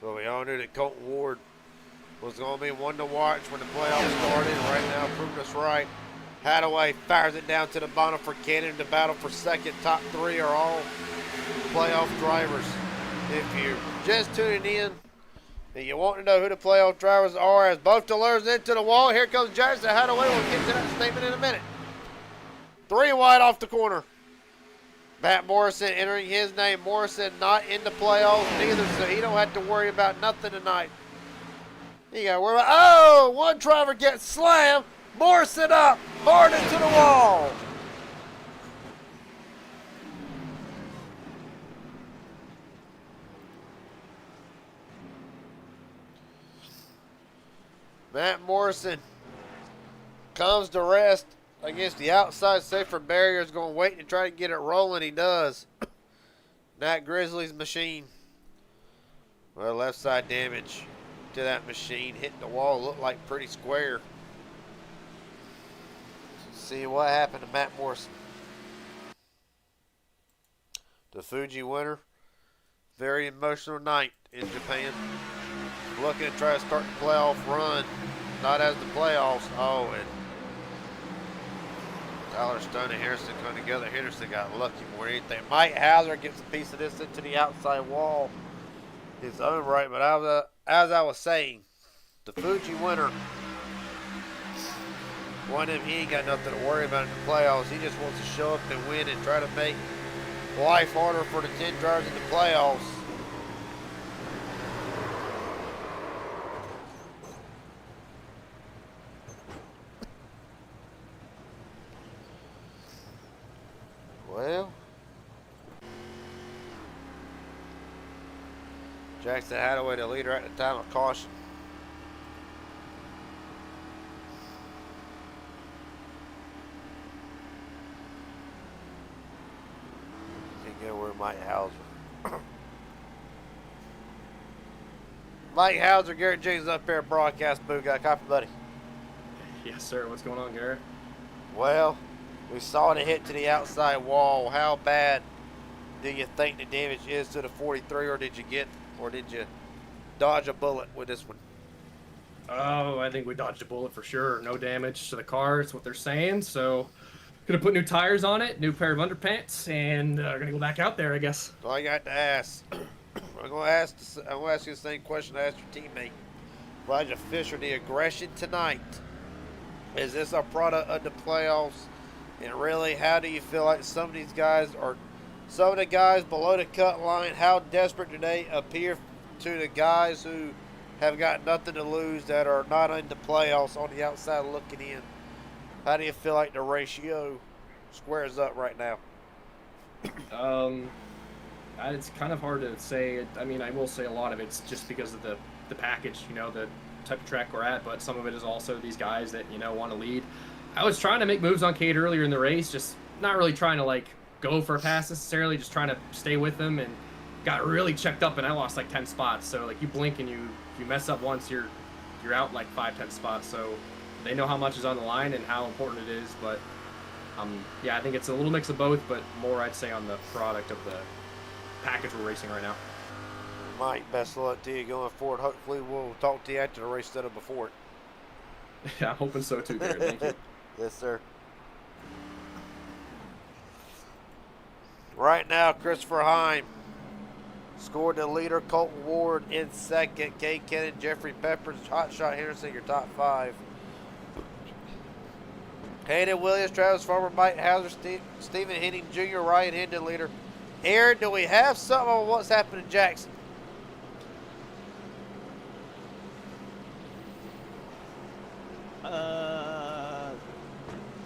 Well, we all knew that Colton Ward was going to be one to watch when the playoffs started. Right now, proving us right. Hadaway fires it down to the bottom for Cannon to battle for second. Top 3 are all playoff drivers. If you're just tuning in and you want to know who the playoff drivers are, as both delivers into the wall, here comes Jackson Hadaway. We'll get to that statement in a minute. 3 wide off the corner. Matt Morrison entering his name. Morrison not in the playoffs neither, so he don't have to worry about nothing tonight. He got to worry about, oh, one driver gets slammed. Morrison up, hard into the wall. Matt Morrison comes to rest against the outside safer barrier. Is going to wait and try to get it rolling. He does. Nat Grizzly's machine. Well, left side damage to that machine. Hitting the wall. Looked like pretty square. See what happened to Matt Morrison. The Fuji winner. Very emotional night in Japan. Looking to try to start the playoff run. Not as the playoffs. Oh, and Tyler Stone and Henderson come together. Henderson got lucky more than anything. Mike Hauser gets a piece of this into the outside wall. His own right, but as I was saying, the Fuji winner One of them, he ain't got nothing to worry about in the playoffs. He just wants to show up and win and try to make life harder for the 10 drivers in the playoffs. Well, Jackson Hadaway, the leader at the time of caution. Can't get where Mike Hauser. Mike Hauser, Garrett James up here at broadcast booth. Got a copy, buddy? Yes, sir. What's going on, Garrett? Well, we saw it hit to the outside wall. How bad do you think the damage is to the 43, or did you dodge a bullet with this one? Oh, I think we dodged a bullet for sure. No damage to the car. It's what they're saying. So, gonna put new tires on it, new pair of underpants, and gonna go back out there, I guess. So I got to ask. I'm gonna ask you the same question I asked your teammate, Elijah Fisher. The aggression tonight, is this a product of the playoffs? And really, how do you feel like some of these guys are, some of the guys below the cut line, how desperate do they appear to the guys who have got nothing to lose, that are not in the playoffs on the outside looking in? How do you feel like the ratio squares up right now? It's kind of hard to say. I mean, I will say a lot of it's just because of the package, you know, the type of track we're at, but some of it is also these guys that, you know, want to lead. I was trying to make moves on Cade earlier in the race, just not really trying to, like, go for a pass necessarily, just trying to stay with them, and got really checked up, and I lost like 10 spots. So, like, you blink and you mess up once, you're out like 5-10 spots. So they know how much is on the line and how important it is. But yeah, I think it's a little mix of both, but more, I'd say, on the product of the package we're racing right now. Mike, best of luck to you going forward. Hopefully we'll talk to you after the race instead of before it. Yeah, I'm hoping so too, Garrett. Thank you. Yes, sir. Right now, Christopher Heim scored the leader. Colton Ward in second. Kay Kennan, Jeffrey Peppers, Hot Shot Henderson, your top 5. Hayden Williams, Travis Farmer, Mike Hauser, Stephen Henning Jr., Ryan Hendon leader. Aaron, do we have something on what's happened in Jackson?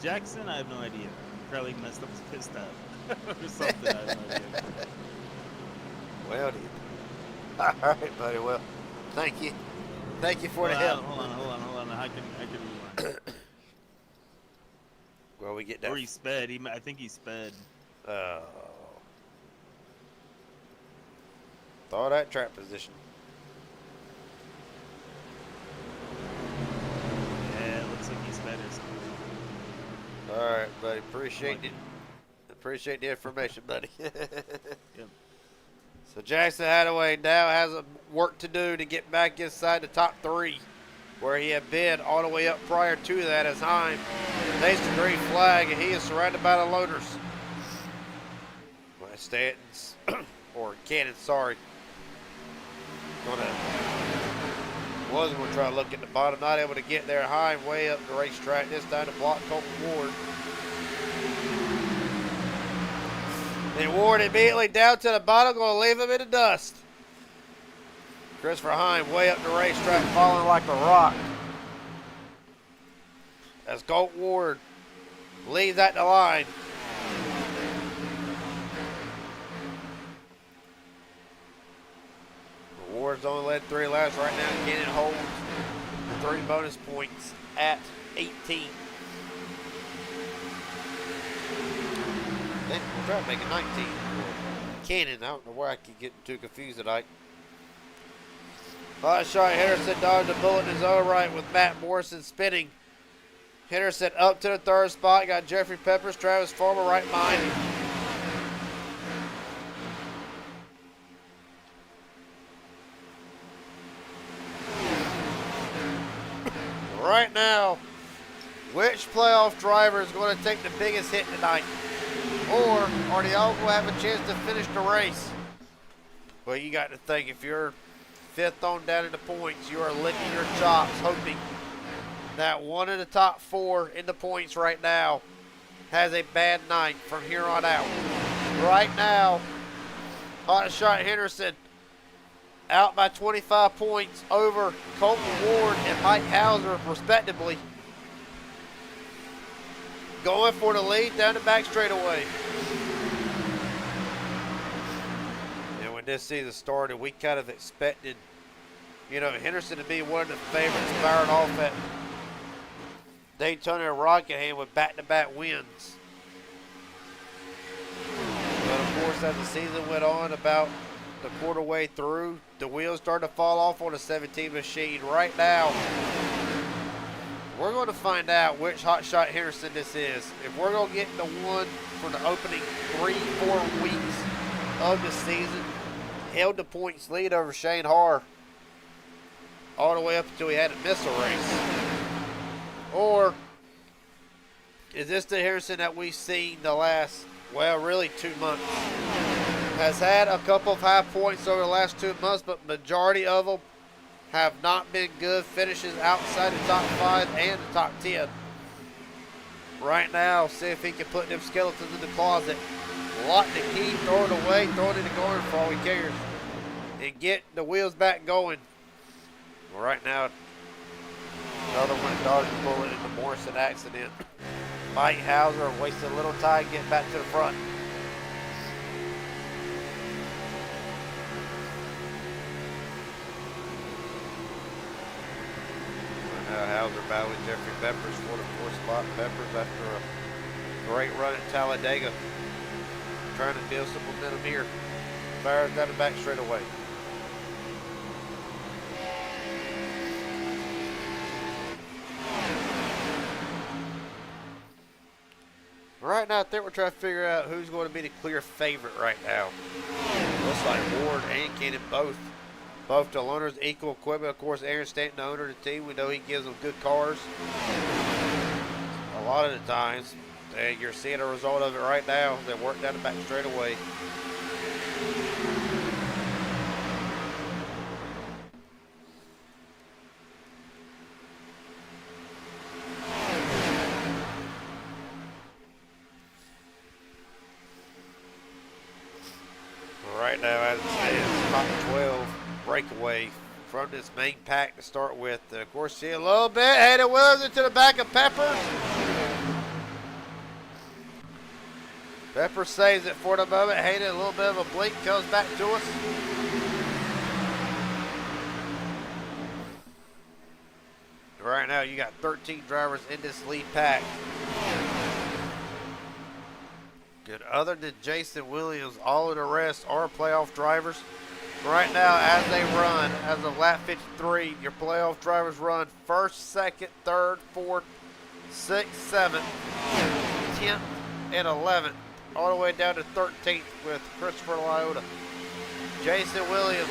Jackson, I have no idea. Probably messed up his pit stop or something. I have no idea. Well, all right, buddy. Well, thank you. Thank you for the help. Hold on. I can rewind. Well, we get that. Or he sped. I think he sped. Oh. Thought that trap position. Yeah, it looks like he sped or something. All right, buddy. Appreciate it. Appreciate the information, buddy. Yep. So Jackson Hadaway now has a work to do to get back inside the top 3, where he had been all the way up prior to that, as Heim takes the green flag, and he is surrounded by the loaders. Well, Stanton's, or Cannon, sorry. Was going to try to look at the bottom, not able to get there. Heim way up the racetrack, this time to block Colton Ward. And Ward immediately down to the bottom, going to leave him in the dust. Christopher Heim way up the racetrack, falling like a rock. As Colton Ward leaves at the line. Ward's only led 3 laps right now. Cannon holds the 3 bonus points at 18. Then we'll try to make it 19. Cannon, I don't know where I keep getting too confused tonight. Hot Shot Henderson dodged a bullet in his own right with Matt Morrison spinning. Henderson up to the 3rd spot. Got Jeffrey Peppers, Travis Farmer right behind him. Right now, which playoff driver is going to take the biggest hit tonight? Or are they all going to have a chance to finish the race? Well, you got to think, if you're 5th on down in the points, you are licking your chops, hoping that one in the top 4 in the points right now has a bad night from here on out. Right now, Hot Shot Henderson out by 25 points over Colton Ward and Mike Hauser, respectively. Going for the lead down the back straightaway. And when this season started, we kind of expected, you know, Henderson to be one of the favorites firing off at Daytona and Rockingham with back-to-back wins. But of course, as the season went on, about the quarter way through, the wheels started to fall off on the 17 machine. Right now, we're going to find out which Hot Shot Henderson this is. If we're going to get the one for the opening 3-4 weeks of the season, held the points lead over Shane Harr all the way up until he had to miss a race. Or is this the Henderson that we've seen the last, well, really 2 months? Has had a couple of high points over the last 2 months, but majority of them have not been good finishes outside the top 5 and the top 10. Right now, see if he can put them skeletons in the closet, lock the key, throw it away, throw it in the garden for all he cares, and get the wheels back going. Well, right now, another one dodged a bullet in the Morrison accident. Mike Hauser wasted a little time getting back to the front. Hauser battling Jeffrey Peppers for the 4th spot. Peppers, after a great run at Talladega, trying to build some momentum here. Fires down the back straight away. Right now, I think we're trying to figure out who's going to be the clear favorite right now. Looks like Ward and Cannon both. Both the owners, equal equipment. Of course, Aaron Stanton, the owner of the team, we know he gives them good cars a lot of the times. And you're seeing a result of it right now. They work down the back straight away. Right now, as it stands, top 12 breakaway from this main pack to start with. Of course, see a little bit. Hayden Williams into the back of Peppers. Peppers saves it for the moment. Hayden, a little bit of a blink, comes back to us. Right now, you got 13 drivers in this lead pack. Good. Other than Jason Williams, all of the rest are playoff drivers. Right now, as they run, as of lap 53, your playoff drivers run 1st, 2nd, 3rd, 4th, 6th, 7th, 10th, and 11th, all the way down to 13th with Christopher Lyotta. Jason Williams,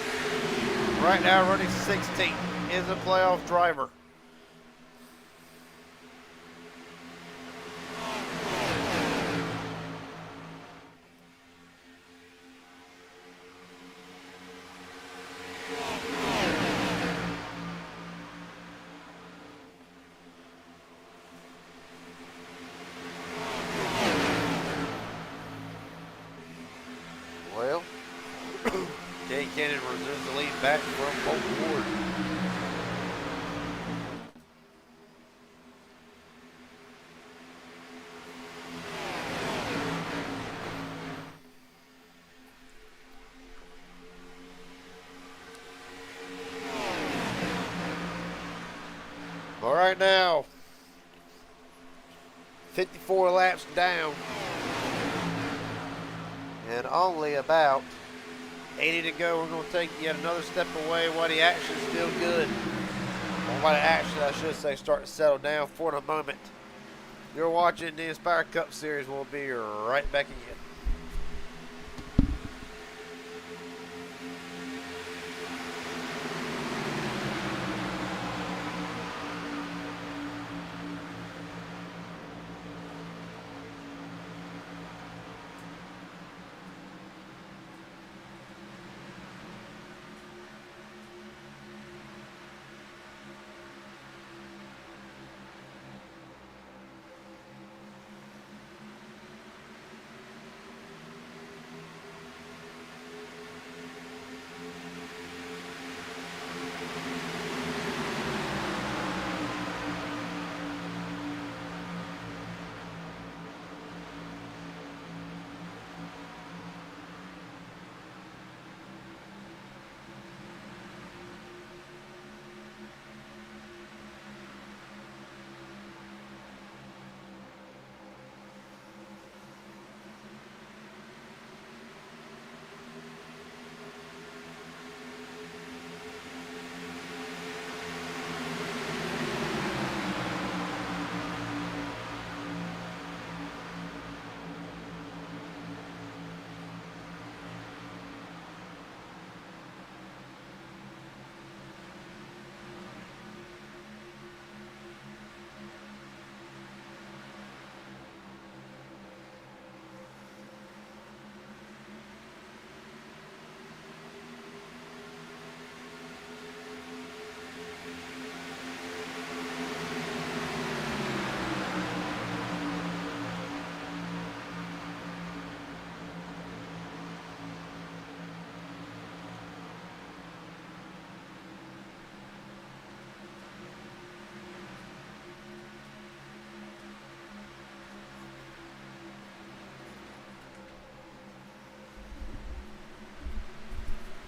right now running 16th, is a playoff driver. Well, Jay Cannon resumes the lead back from Colton Ward. All right now, 54 laps down. And only about 80 to go. We're going to take yet another step away while the action's still good. Or while the action, I should say, start to settle down for the moment. You're watching the Inspire Cup Series. We'll be right back again.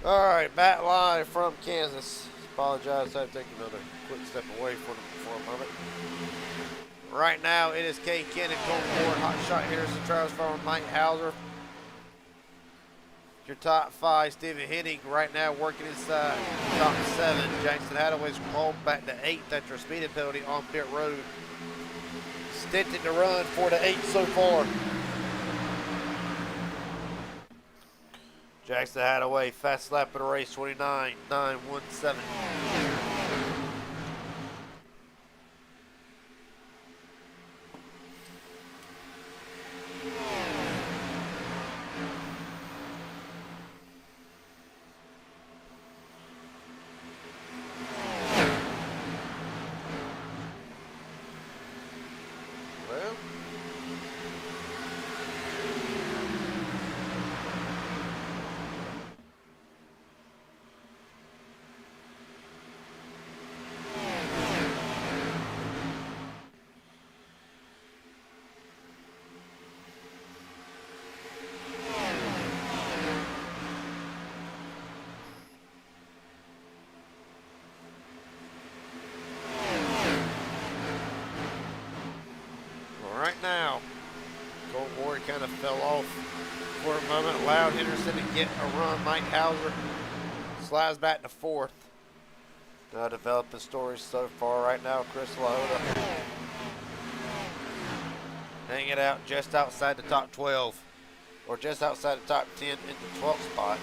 All right, back live from Kansas. Apologize, I have to take another quick step away for a moment. Right now, it is Kay Kennan, Colt Ward, Hot Shot Harrison, Travis Farmer, Mike Hauser. Your top 5, Stephen Hennig right now working inside. Top 7, Jackson Hadaway's called back to 8th after a speeding penalty on pit road. Stinted to run 4 to 8 so far. Jackson Hadaway, fast lap of the race, 29.917. Now, Colt Ward kind of fell off for a moment, allowed Henderson to get a run. Mike Hauser slides back to 4th. Now developing stories so far right now. Chris Lahota hanging out just outside the top 12, or just outside the top 10 in the 12th spot.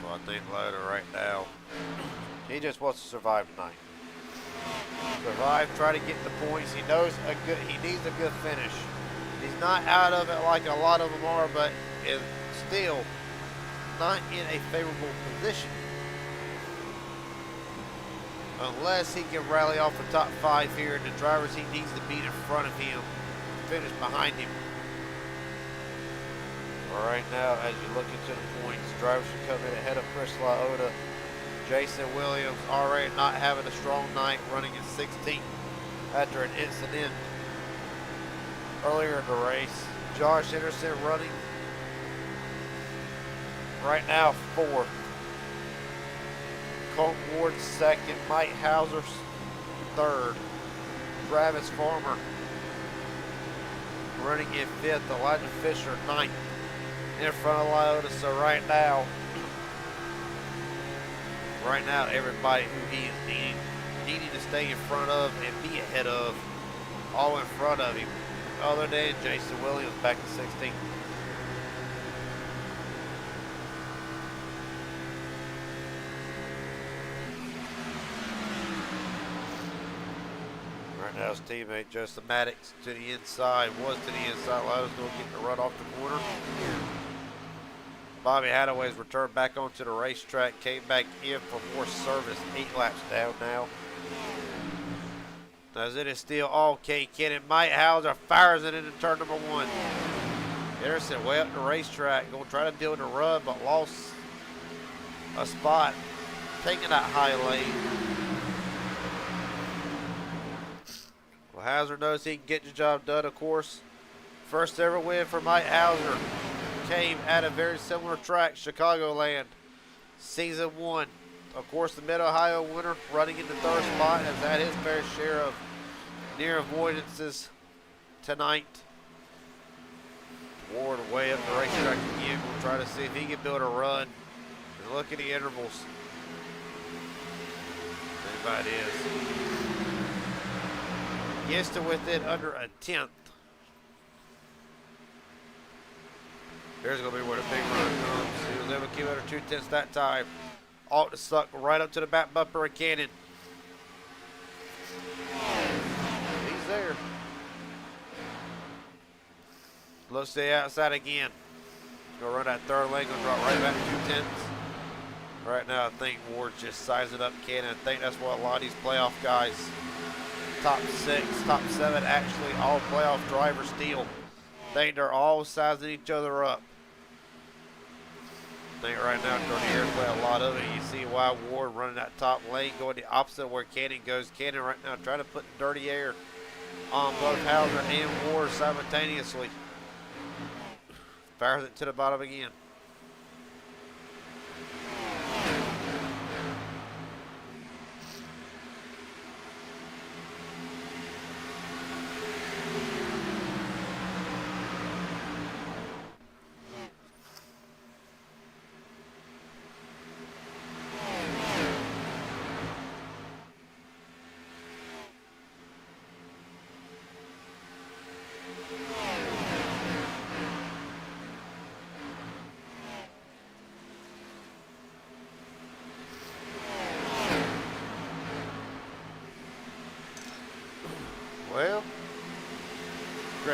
Well, I think Lahota right now, he just wants to survive tonight. Survive, try to get the points. He knows he needs a good finish. He's not out of it like a lot of them are, but is still not in a favorable position. Unless he can rally off the top 5 here, and the drivers he needs to beat in front of him, finish behind him. All right, now as you look into the points, drivers should come in ahead of Chris Lahota. Jason Williams already not having a strong night, running in 16th after an incident earlier in the race. Josh Henderson running right now 4th. Colt Ward 2nd. Mike Hauser 3rd. Travis Farmer running in 5th. Elijah Fisher 9th in front of Lahota. So right now everybody who he is needing to stay in front of and be ahead of, all in front of him, other than Jason Williams back to 16th. Right now his teammate Joseph Maddox to the inside, was to the inside. Lado's going to get the run off the corner. Bobby Hadaway's returned back onto the racetrack, came back in for more service, 8 laps down now. As it is still all Kay Kennan. Mike Hauser fires it into turn number 1. Henderson way up the racetrack, going to try to build a run, but lost a spot, taking that high lane. Well, Hauser knows he can get the job done, of course. First ever win for Mike Hauser. Came at a very similar track, Chicagoland, season 1. Of course, the Mid-Ohio winner running in the 3rd spot has had his fair share of near avoidances tonight. Ward way up the racetrack again. We'll try to see if he can build a run. And look at the intervals. There it is. Gets to within under a 10th. Here's going to be where the big run comes. He was able to keep under 2/10 that time. Alton stuck right up to the back bumper of Cannon. He's there. Looks to the outside again. Gonna run that 3rd lane, gonna drop right back to 2/10. Right now, I think Ward's just sizing up Cannon. I think that's what a lot of these playoff guys, top 6, top 7, actually all playoff drivers steal. I think they're all sizing each other up. I think right now, during the airplay, a lot of it, you see why Ward running that top lane, going the opposite of where Cannon goes. Cannon right now trying to put dirty air on both Hauser and Ward simultaneously. Fires it to the bottom again.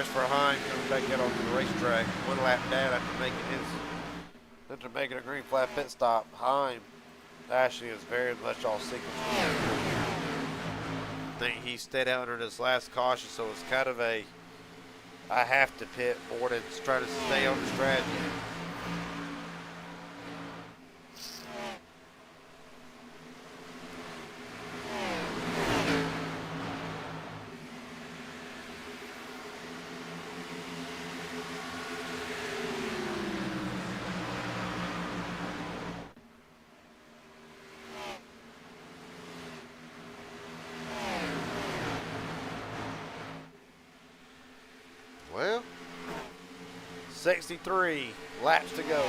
Christopher Hine comes back out onto the racetrack. 1 lap down after making a green flag pit stop. Hine actually is very much all sequence. I think he stayed out under this last caution, so it's kind of a I have to pit more than trying to stay on the strategy. Well, 63 laps to go.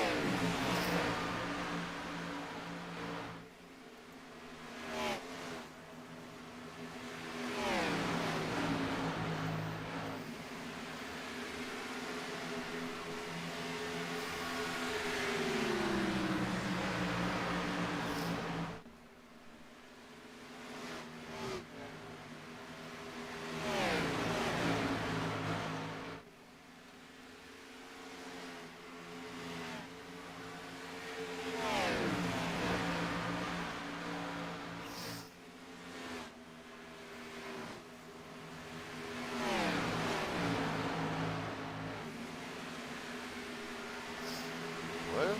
Well,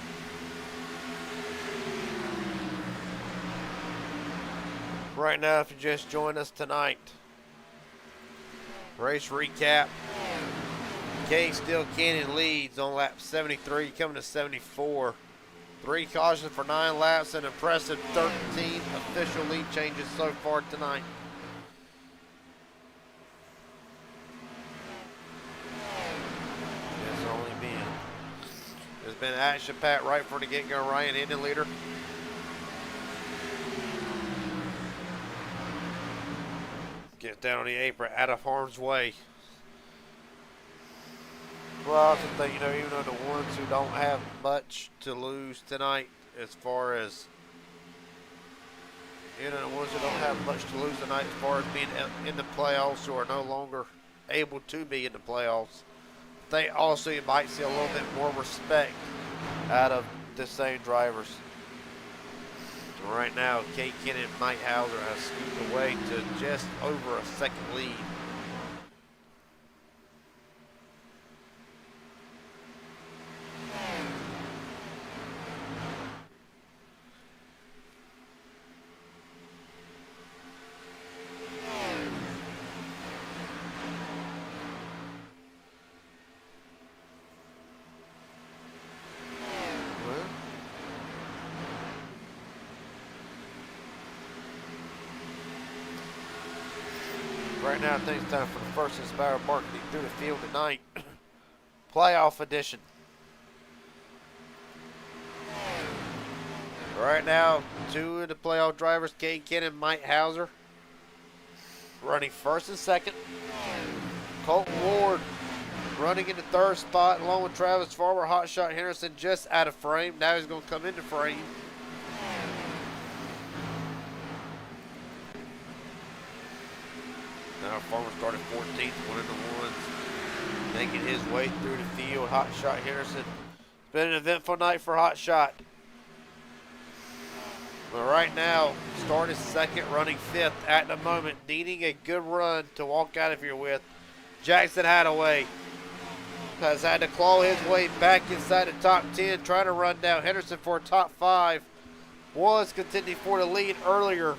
right now, if you just joined us tonight, race recap. Cade Steel Canyon leads on lap 73, coming to 74. 3 cautions for 9 laps, an impressive 13 official lead changes so far tonight. There's been action packed right from the get-go. Ryan in the leader. Gets down on the apron, out of harm's way. Well, I also think, even though the ones who don't have much to lose tonight, as far as, the ones who don't have much to lose tonight as far as being in the playoffs or are no longer able to be in the playoffs, I think also you might see a little bit more respect out of the same drivers. Right now, Kate Kennan and Mike Hauser have scooped away to just over a second lead. Right now, I think it's time for the first Inspired Marketing through the field tonight. Playoff edition. Right now, 2 of the playoff drivers, Cade Kennan and Mike Hauser, running first and second. Colton Ward running in the 3rd spot, along with Travis Farmer. Hotshot Henderson just out of frame. Now he's going to come into frame. Now Farmer started 14th, one of the ones making his way through the field. Hotshot Henderson. It's been an eventful night for Hotshot. But right now, started 2nd, running 5th at the moment, needing a good run to walk out of here with. Jackson Hadaway has had to claw his way back inside the top 10, trying to run down Henderson for a top 5. Was contending for the lead earlier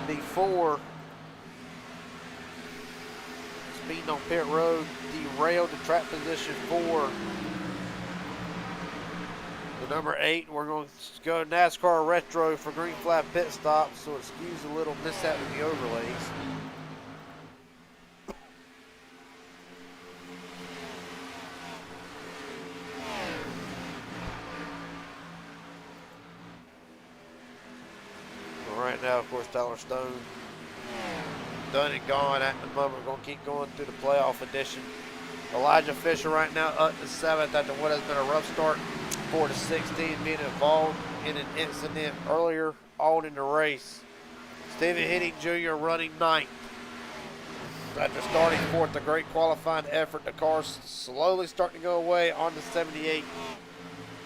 before speeding on pit road, derailed the track position for the number 8. We're going to go NASCAR Retro for green flag pit stop, so excuse a little mishap with the overlays. Right now, of course, Tyler Stone done and gone at the moment. We're going to keep going through the playoff edition. Elijah Fisher right now up to 7th after what has been a rough start. 4 to 16, being involved in an incident earlier on in the race. Stephen Hitting Jr. running 9th. After starting fourth, a great qualifying effort. The car's slowly starting to go away on the 78.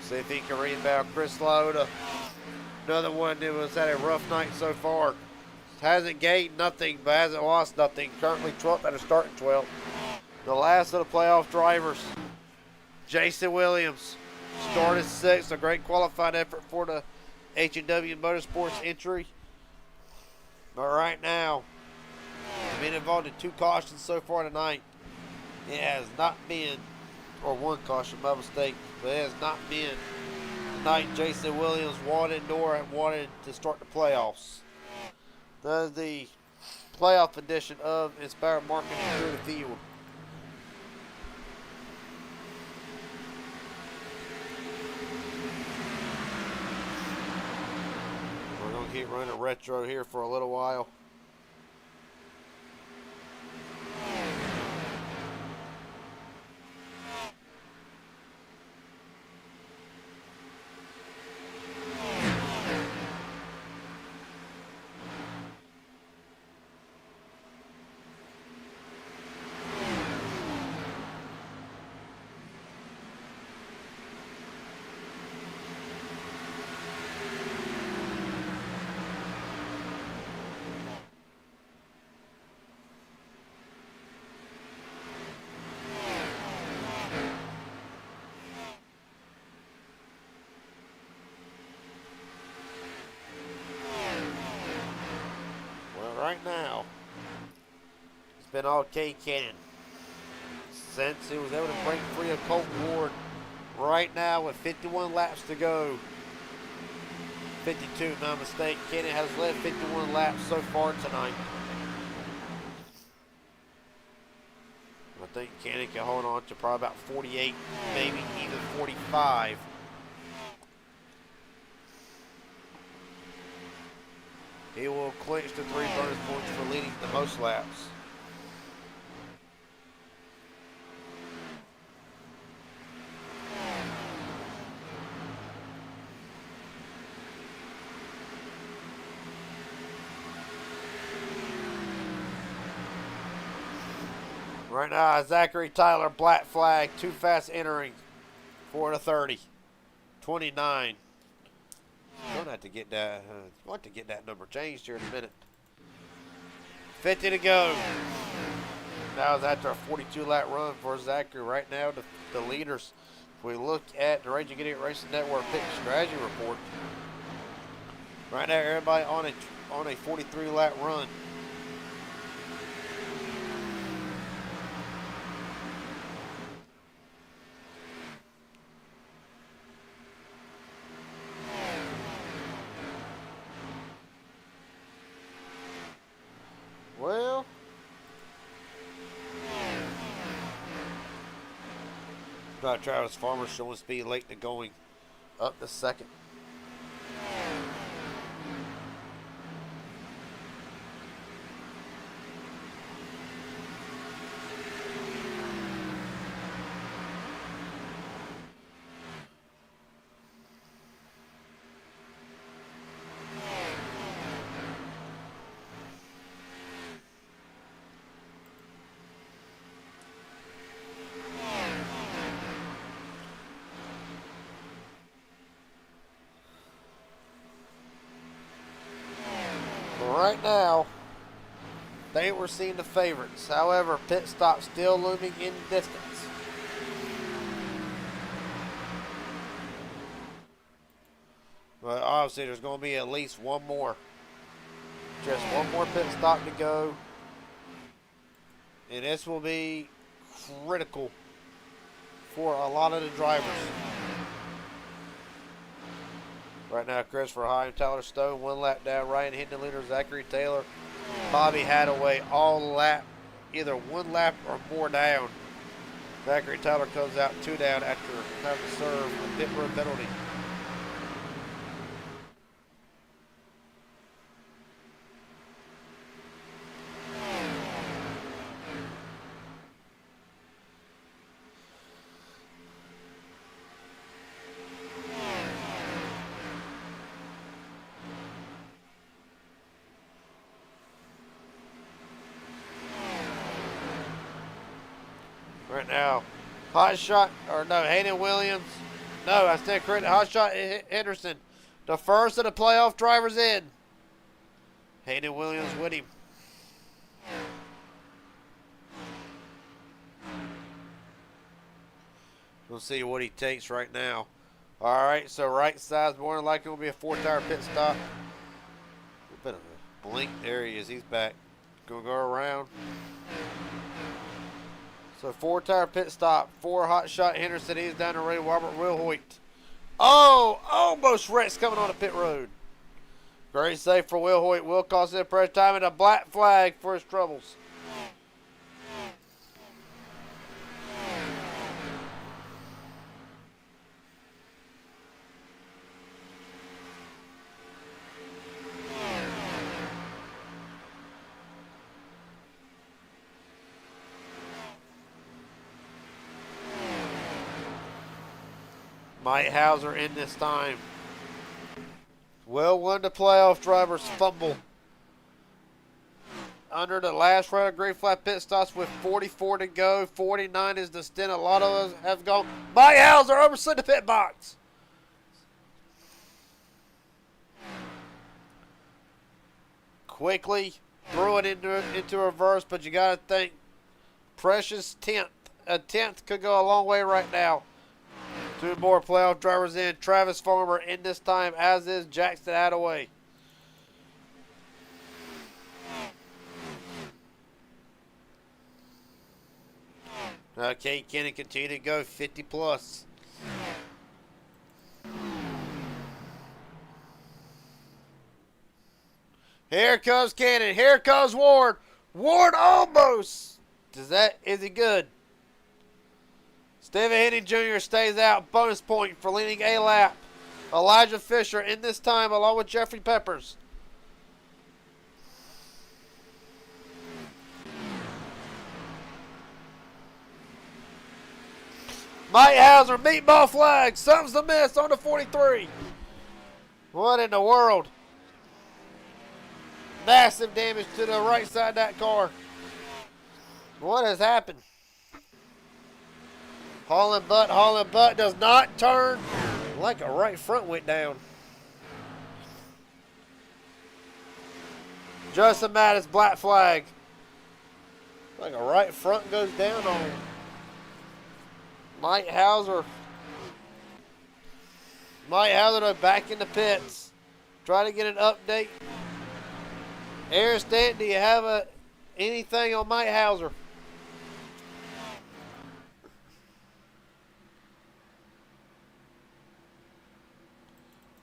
See if he can rebound. Chris Lauda, another one that was had a rough night so far. Hasn't gained nothing, but hasn't lost nothing. Currently 12th after starting 12th. The last of the playoff drivers, Jason Williams, started 6th. A great qualifying effort for the H&W Motorsports entry. But right now, been involved in 2 cautions so far tonight. It has not been, or 1 caution, my mistake, but it has not been tonight Jason Williams wanted nor wanted to start the playoffs. That is the playoff edition of Inspired Marketing through the field. We're going to keep running retro here for a little while. Right now, it's been all K Cannon since he was able to break free of Colt Ward. Right now, with 51 laps to go, 52, no mistake, Cannon has led 51 laps so far tonight. I think Cannon can hold on to probably about 48, maybe even 45. He will clinch the 3 bonus points for leading the most laps. Right now, Zachary Tyler, black flag, too fast entering for the 30. 29. Gonna have to get that. Want to get that number changed here in a minute. 50 to go. Now it's after a 42 lap run for Zachary. Right now, the leaders. If we look at the Raging Idiot Racing Network pick strategy report, right now everybody on a 43 lap run. Well, got Travis Farmer showing speed late in the going, up to second. Right now, they were seen the favorites. However, pit stop still looming in distance. But obviously, there's going to be at least one more. Just one more pit stop to go. And this will be critical for a lot of the drivers. Right now, Christopher High and Tyler Stone, 1 lap down. Ryan Hinton leader, Zachary Taylor, Bobby Hadaway, all lap, either 1 lap or more down. Zachary Taylor comes out 2 down after having to serve a pit road penalty. right now. Hot shot, or no, Hayden Williams. No, I stand corrected. Hot shot Henderson. The first of the playoff drivers in. Hayden Williams with him. We'll see what he takes right now. All right, so right side's more than likely will be a 4-tire pit stop. A bit of a blink. There he is. He's back. Gonna go around. So 4-tire pit stop. 4 hot shot Henderson. He's down the road. Robert Wilhoit. Oh, almost wrecks coming on the pit road. Great save for Wilhoit. Will cost him pressure time and a black flag for his troubles. Mike Hauser in this time. Well, one of the playoff drivers fumble. Under the last round of green flag pit stops with 44 to go. 49 is the stint. A lot of us have gone. Mike Hauser overslid the pit box. Quickly threw it into reverse, but you got to think precious 10th. A 10th could go a long way right now. 2 more playoff drivers in. Travis Farmer in this time, as is Jackson Attaway. Okay, Kenny continue to go 50 plus. Here comes Cannon. Here comes Ward. Ward almost. Is he good? Stephen Henning Jr. stays out. Bonus point for leading a lap. Elijah Fisher in this time along with Jeffrey Peppers. Mike Hauser, meatball flag. Something's amiss on the 43. What in the world? Massive damage to the right side of that car. What has happened? Hauling butt does not turn like a right front went down. Justin Mattis, black flag. Like a right front goes down on him. Mike Hauser. Mike Hauser back in the pits. Try to get an update. Aaron Stanton, do you have anything on Mike Hauser?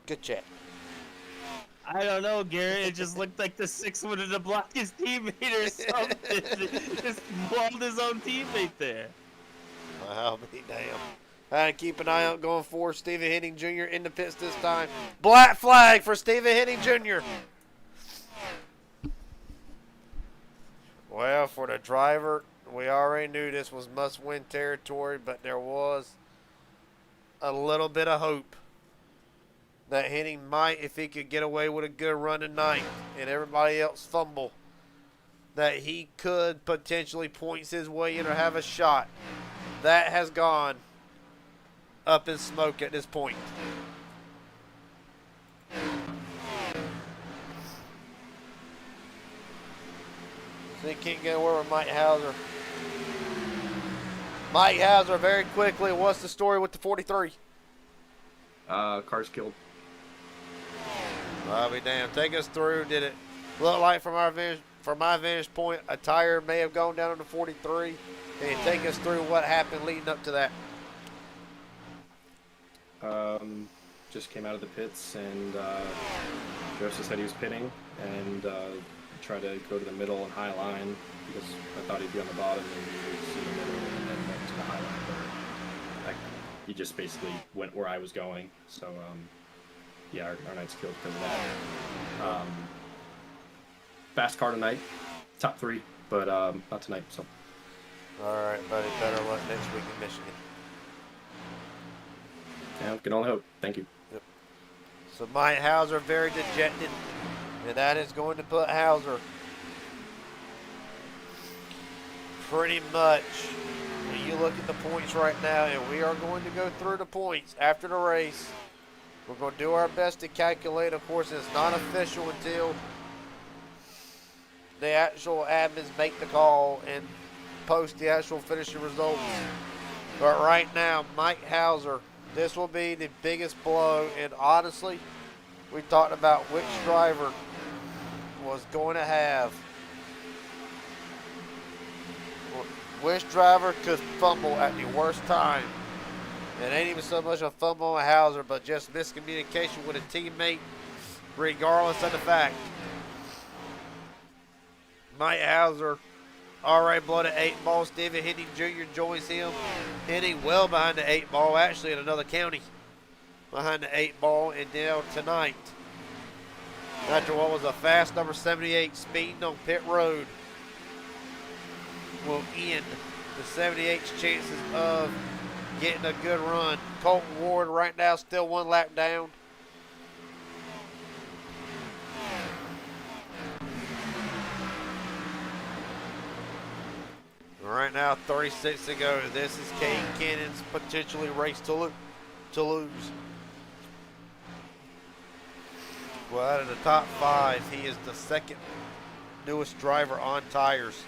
Good chat. I don't know, Gary. It just looked like the 6 wanted to block his teammate or something. Just mauled his own teammate there. I'll be damned. Keep an eye out going forward. Stephen Henning Jr. in the pits this time. Black flag for Stephen Henning Jr. Well, for the driver, we already knew this was must-win territory, but there was a little bit of hope that Henning might, if he could get away with a good run tonight and everybody else fumble, that he could potentially points his way in or have a shot. That has gone up in smoke at this point. So he can't get away with Mike Hauser. Mike Hauser very quickly. What's the story with the 43? Car's killed. I'll be damned. Take us through. Did it look like from my vantage point, a tire may have gone down on the 43? Can you take us through what happened leading up to that? Just came out of the pits and Joseph said he was pitting and tried to go to the middle and high line because I thought he'd be on the bottom and he was in the middle and then went to the high line. But he just basically went where I was going. So yeah, our night's killed because of that. Fast car tonight, top 3, but not tonight. So. All right, buddy. Better luck next week in Michigan. Yeah, we can only hope. Thank you. Yep. So Mike Hauser very dejected, and that is going to put Hauser pretty much when you look at the points right now, and we are going to go through the points after the race. We're going to do our best to calculate. Of course, it's not official until the actual admins make the call and post the actual finishing results. But right now, Mike Hauser, this will be the biggest blow. And honestly, we talked about which driver was going to have, which driver could fumble at the worst time. It ain't even so much a fumble on Hauser, but just miscommunication with a teammate, regardless of the fact. Mike Hauser already blown an 8-ball. Stephen Henning Jr. joins him, hitting well behind the 8-ball, actually in another county behind the 8-ball. And now tonight, after what was a fast number 78 speeding on pit road, will end the 78's chances of getting a good run. Colton Ward right now still 1 lap down. Right now, 36 to go. This is Kane Cannon's potentially race to lose. Well, out of the top 5, he is the second newest driver on tires.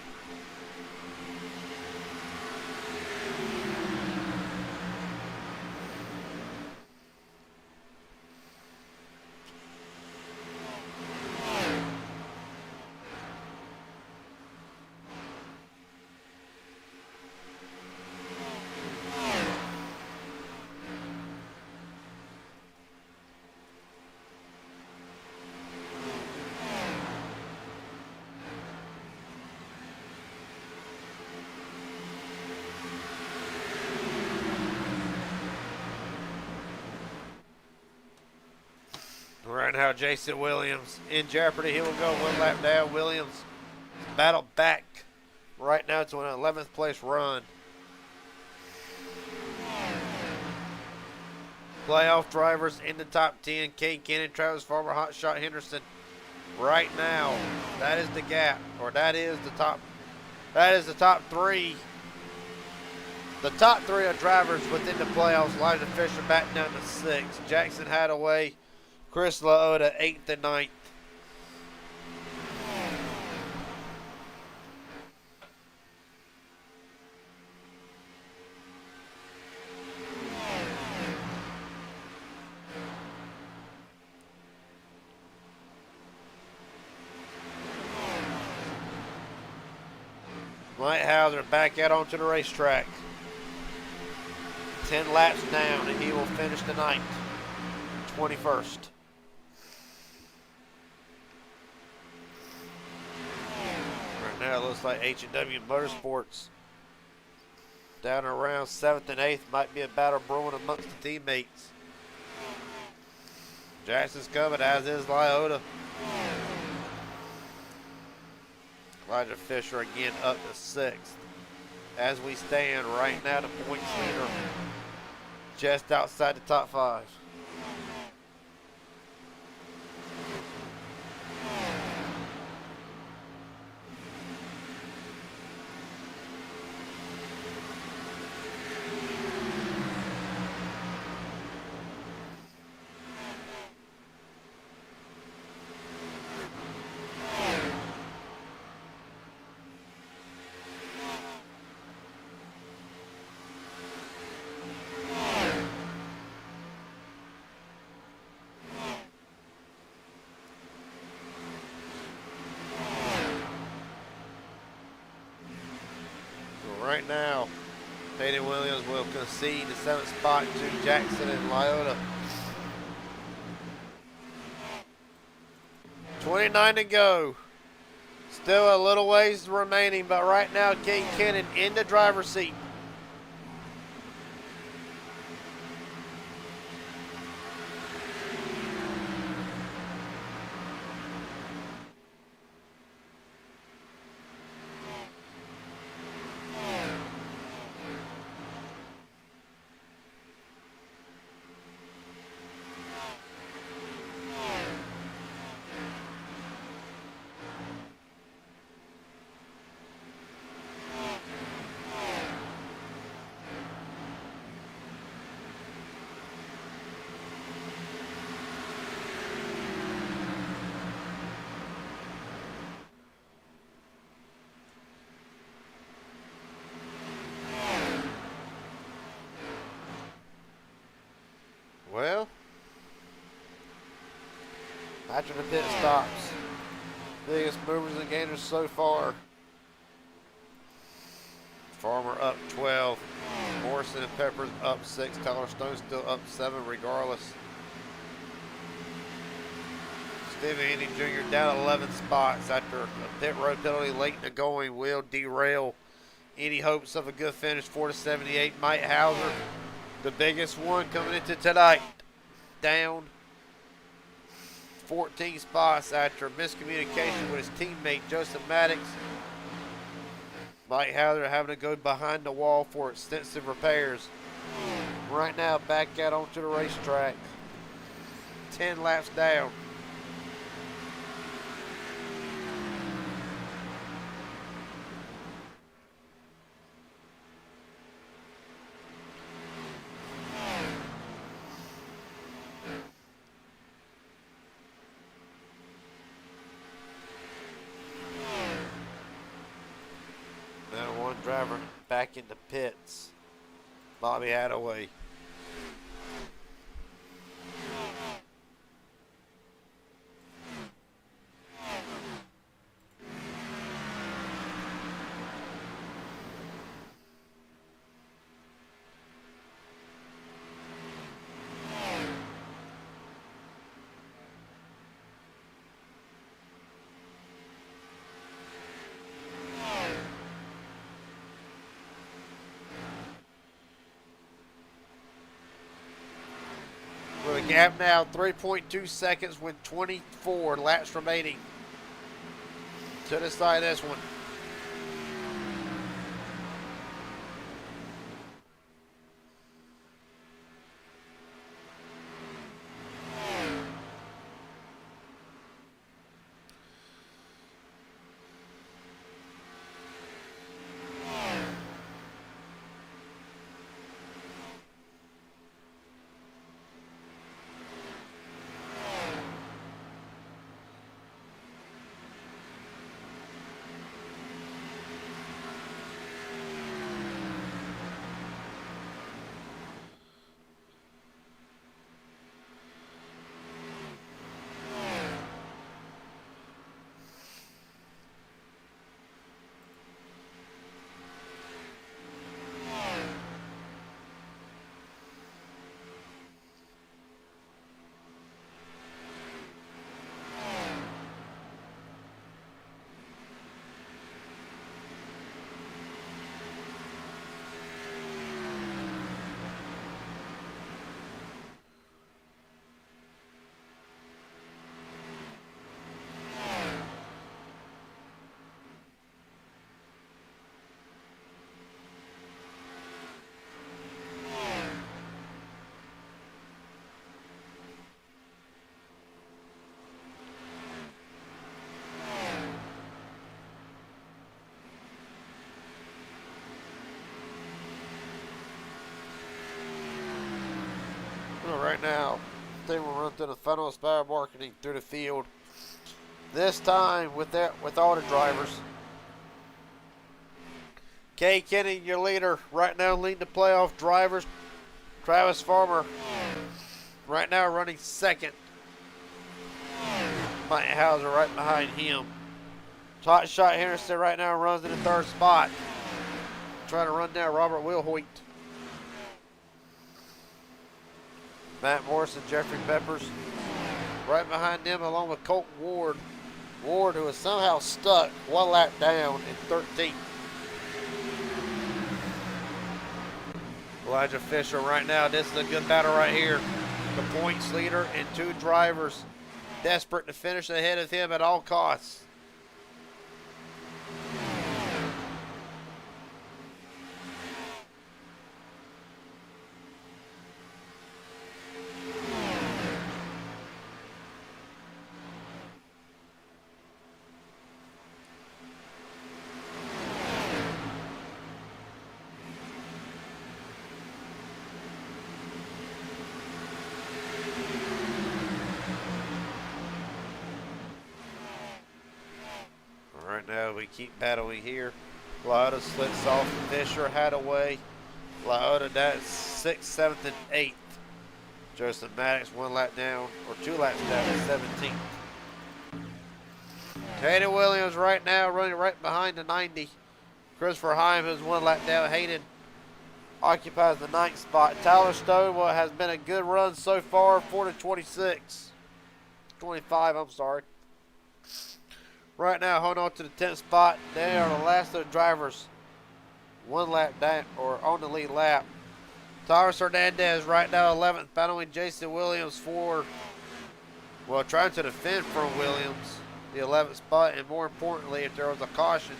Right now, Jason Williams in jeopardy. He will go 1 lap down. Williams battle back right now to an 11th place run. Playoff drivers in the top 10. Kane Cannon, Travis Farmer, Hotshot Henderson. Right now, that is the gap, or that is the top 3. The top 3 are drivers within the playoffs. Elijah Fisher back down to 6. Jackson Hadaway, Chris Laoda, 8th and 9th. Mike Hauser back out onto the racetrack. 10 laps down, and he will finish the night 21st. Right now, it looks like H&W Motorsports down around 7th and 8th. Might be a battle brewing amongst the teammates. Jackson's coming, as is Lyota. Elijah Fisher again up to 6th. As we stand right now, the points leader just outside the top 5. Right now, Hayden Williams will concede the 7th spot to Jackson and Lyota. 29 to go. Still a little ways remaining, but right now, Kate Cannon in the driver's seat. after the pit stops. Biggest movers and gainers so far. Farmer up 12. Morrison and Peppers up 6. Tyler Stone still up 7 regardless. Stephen Andy Jr. down 11 spots after a pit road penalty late in the going will derail any hopes of a good finish. 4-78. Mike Hauser, the biggest one coming into tonight, down 14 spots after miscommunication with his teammate Joseph Maddox. Mike Hauser having to go behind the wall for extensive repairs. Right now, back out onto the racetrack. 10 laps down. Driver back in the pits. Bobby Hadaway. With a gap now, 3.2 seconds with 24 laps remaining. To the side of this one. Right now, they will run through the funnel of Spire Marketing through the field. This time with all the drivers. Kay Kenny, your leader, right now leading the playoff drivers. Travis Farmer, right now running second. Mike Hauser right behind him. Hot Shot Henderson right now runs in the third spot. Trying to run down Robert Wilhoit. Matt Morris and Jeffrey Peppers right behind them, along with Colton Ward. Ward, who is somehow stuck 1 lap down in 13th. Elijah Fisher right now, this is a good battle right here. The points leader and 2 drivers desperate to finish ahead of him at all costs. Now we keep battling here. Lyotta slits off Fisher, Hadaway. Lyotta, that's 6th, 7th, and 8th. Joseph Maddox 1 lap down, or 2 laps down at 17th. Hayden Williams right now running right behind the 90. Christopher Heim, who's 1 lap down. Hayden occupies the 9th spot. Tyler Stone, what has been a good run so far, 4 to 26. 25, I'm sorry. Right now, holding on to the 10th spot. They are the last of the drivers. 1 lap down, or on the lead lap. Thomas Hernandez right now 11th, battling Jason Williams for, well, trying to defend from Williams, the 11th spot, and more importantly, if there was a caution,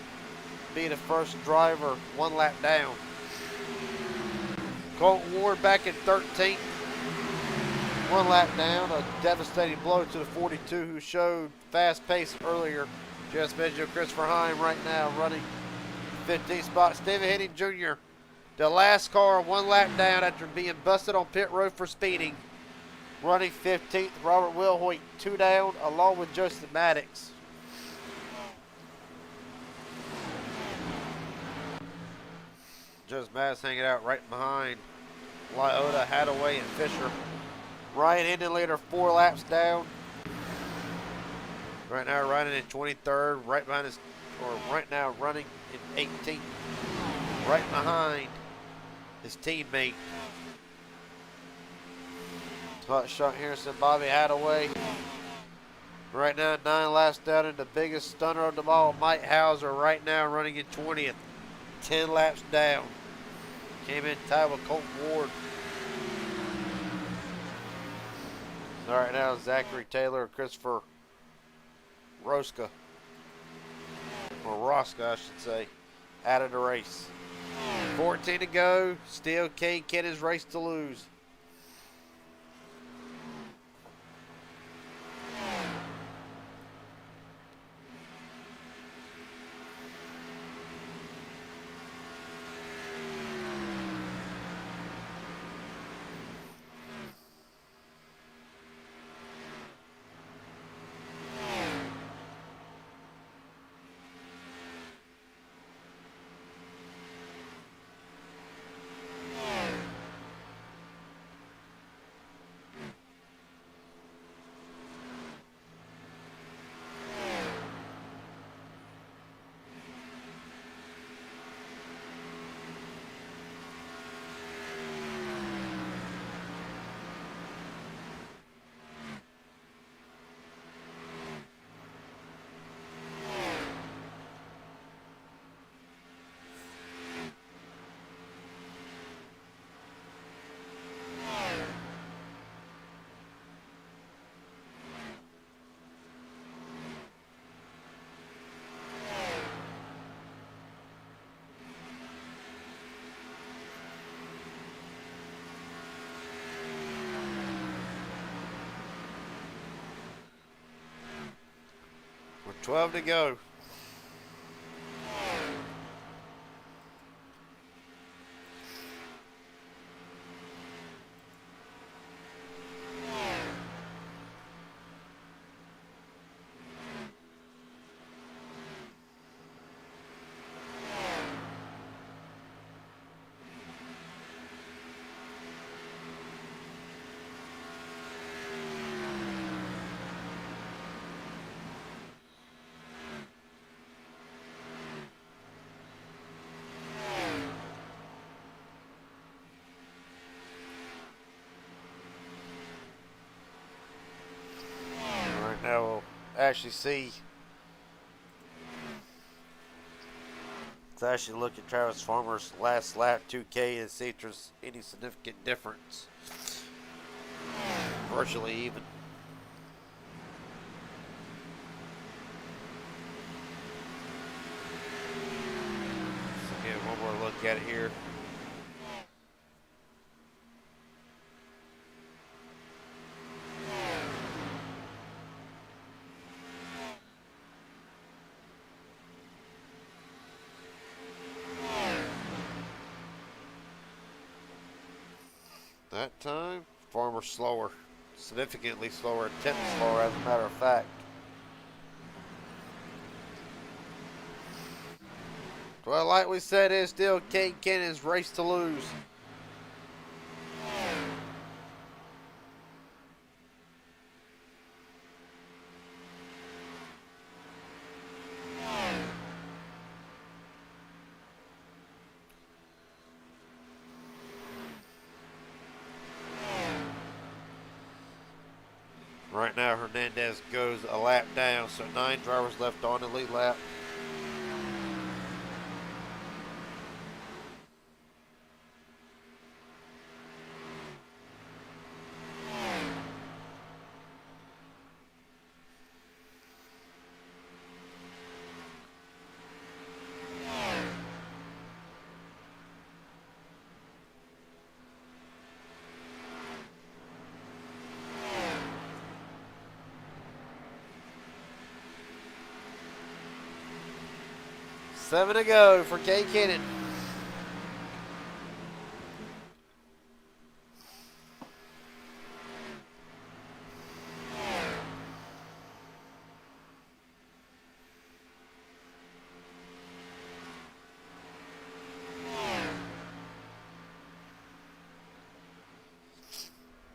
be the first driver 1 lap down. Colton Ward back in 13th, 1 lap down, a devastating blow to the 42 who showed fast pace earlier. Just mentioned Christopher Heim right now running 15th spot. Stephen Henning Jr., the last car 1 lap down after being busted on pit road for speeding. Running 15th, Robert Wilhoit 2 down along with Joseph Maddox. Joseph Maddox hanging out right behind Lyota, Hadaway, and Fisher. Ryan Hendon leader 4 laps down. Right now running in 23rd, right behind his, or right now running in 18th, right behind his teammate. Hot shot Harrison, Bobby Hadaway. Right now 9 laps down, and the biggest stunner of them all, Mike Hauser, right now running in 20th, 10 laps down. Came in tied with Colton Ward. All right, now Zachary Taylor and Christopher Rosca, or Rosca, I should say, out of the race. 14 to go. Still Cade Kennedy's race to lose. With 12 to go. Now we'll actually see. Let's actually look at Travis Farmer's last lap 2K and see if there's any significant difference. Virtually even. Let's get one more look at it here. That time, Farmer slower, significantly slower, a tenth slower as a matter of fact. Well, like we said, it's still Cade Kennedy's race to lose. Right now, Hernandez goes a lap down, so 9 drivers left on the lead lap. Seven to go for Kay Cannon.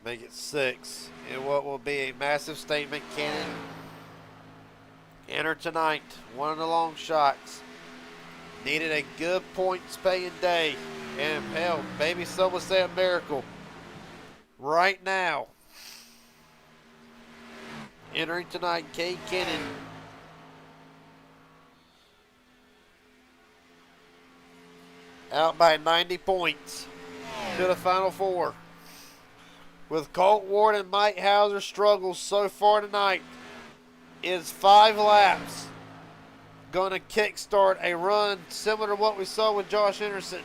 Make it 6 in what will be a massive statement. Cannon enter tonight. One of the long shots. Needed a good points paying day. And hell, maybe some would say a miracle. Right now. Entering tonight, Kay Cannon. Out by 90 points to the Final Four. With Colt Ward and Mike Hauser's struggles so far tonight, is 5 laps going to kickstart a run similar to what we saw with Josh Henderson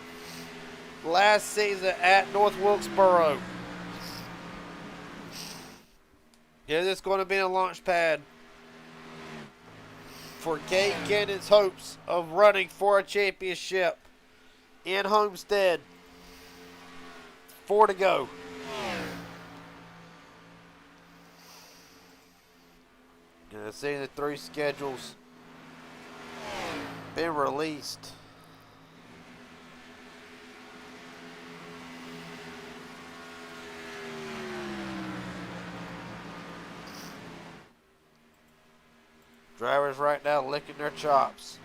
last season at North Wilkesboro. Is this going to be a launch pad for Kay Cannon's hopes of running for a championship in Homestead? 4 to go. Gonna see the 3 schedules been released. Drivers right now licking their chops.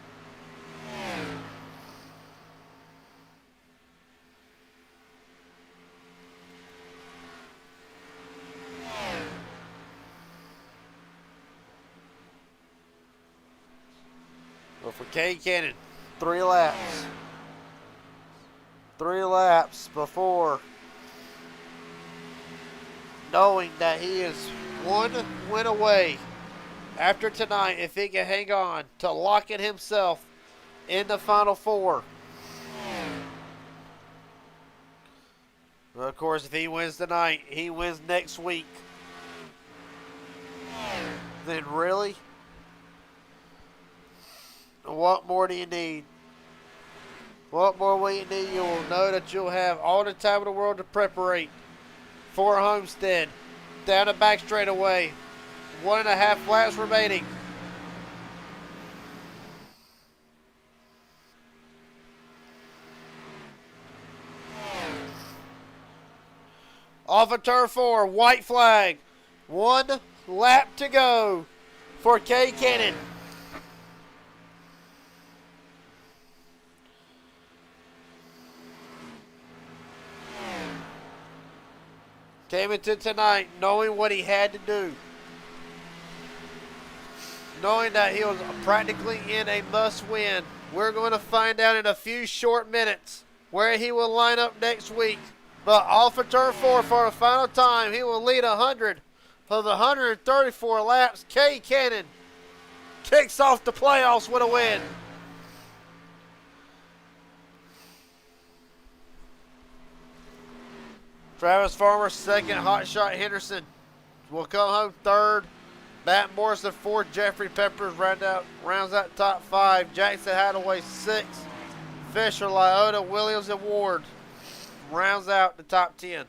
Well, for Kay Cannon, 3 laps. 3 laps before knowing that he is 1 win away after tonight, if he can hang on to locking himself in the Final Four. Well, of course, if he wins tonight, he wins next week. Then really, what more do you need? What more will you need? You will know that you'll have all the time in the world to preparate for Homestead. Down the back straightaway. 1.5 laps remaining. Off of turn 4, white flag. 1 lap to go for Kay Cannon. Came into tonight knowing what he had to do. Knowing that he was practically in a must-win. We're going to find out in a few short minutes where he will line up next week. But off of turn 4 for the final time, he will lead 100 of the 134 laps. Kay Cannon kicks off the playoffs with a win. Travis Farmer, second. Hotshot Henderson will come home third. Matt Morrison, fourth. Jeffrey Peppers rounds out top 5. Jackson Hadaway, 6th. Fisher, Lyota, Williams, and Ward rounds out the top 10.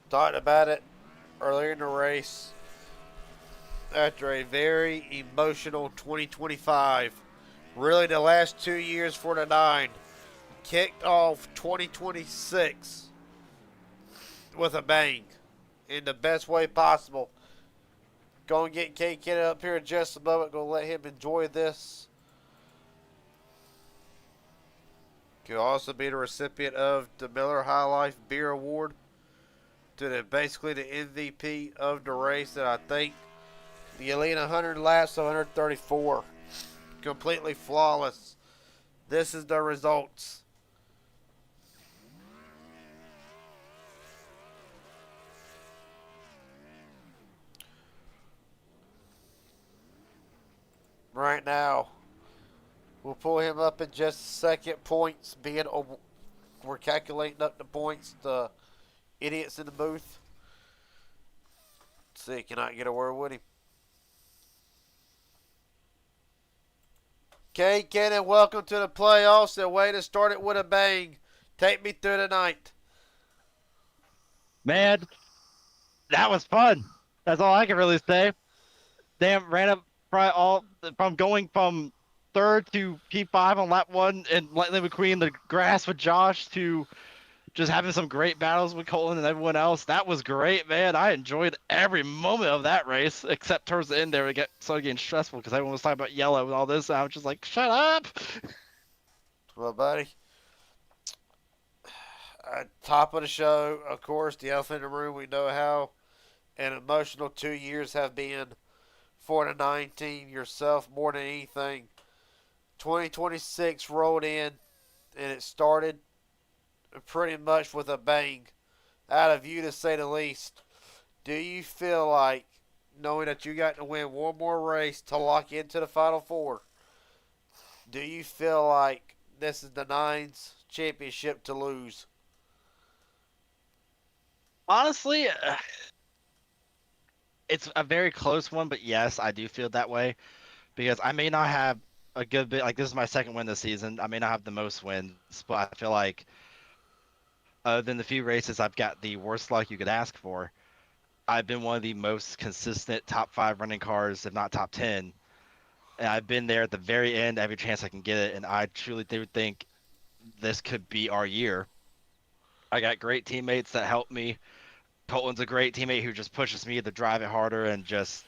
Talked about it earlier in the race. After a very emotional 2025, really the last 2 years for the 9, kicked off 2026 with a bang in the best way possible. Gonna get K-Kid up here in just a moment. Gonna let him enjoy this. Could also be the recipient of the Miller High Life Beer Award. To basically the MVP of the race that I think the elite 100 laps of 134. Completely flawless. This is the results. Right now, we'll pull him up in just a second. Points being, we're calculating up the points. The idiots in the booth. Let's see, can I get a word with him? Okay, Kenny, welcome to the playoffs. The way to start it with a bang. Take me through the night. Man, that was fun. That's all I can really say. Damn, ran up probably all from going from third to P5 on lap 1 and lightly between the grass with Josh to just having some great battles with Colin and everyone else. That was great, man. I enjoyed every moment of that race, except towards the end there it started getting stressful because everyone was talking about yellow and all this. And I was just like, shut up. Well, buddy. Top of the show, of course, the elephant in the room. We know how an emotional 2 years have been for the 19 yourself more than anything. 2026 rolled in, and it started pretty much with a bang. Out of you, to say the least. Do you feel like, knowing that you got to win one more race to lock into the Final Four, do you feel like this is the Nine's championship to lose? Honestly, it's a very close one, but yes, I do feel that way because I may not have a good bit. Like this is my second win this season. I may not have the most wins, but I feel like other than the few races I've got the worst luck you could ask for, I've been one of the most consistent top 5 running cars, if not top 10. And I've been there at the very end every chance I can get it, and I truly do think this could be our year. I got great teammates that help me. Colton's a great teammate who just pushes me to drive it harder and just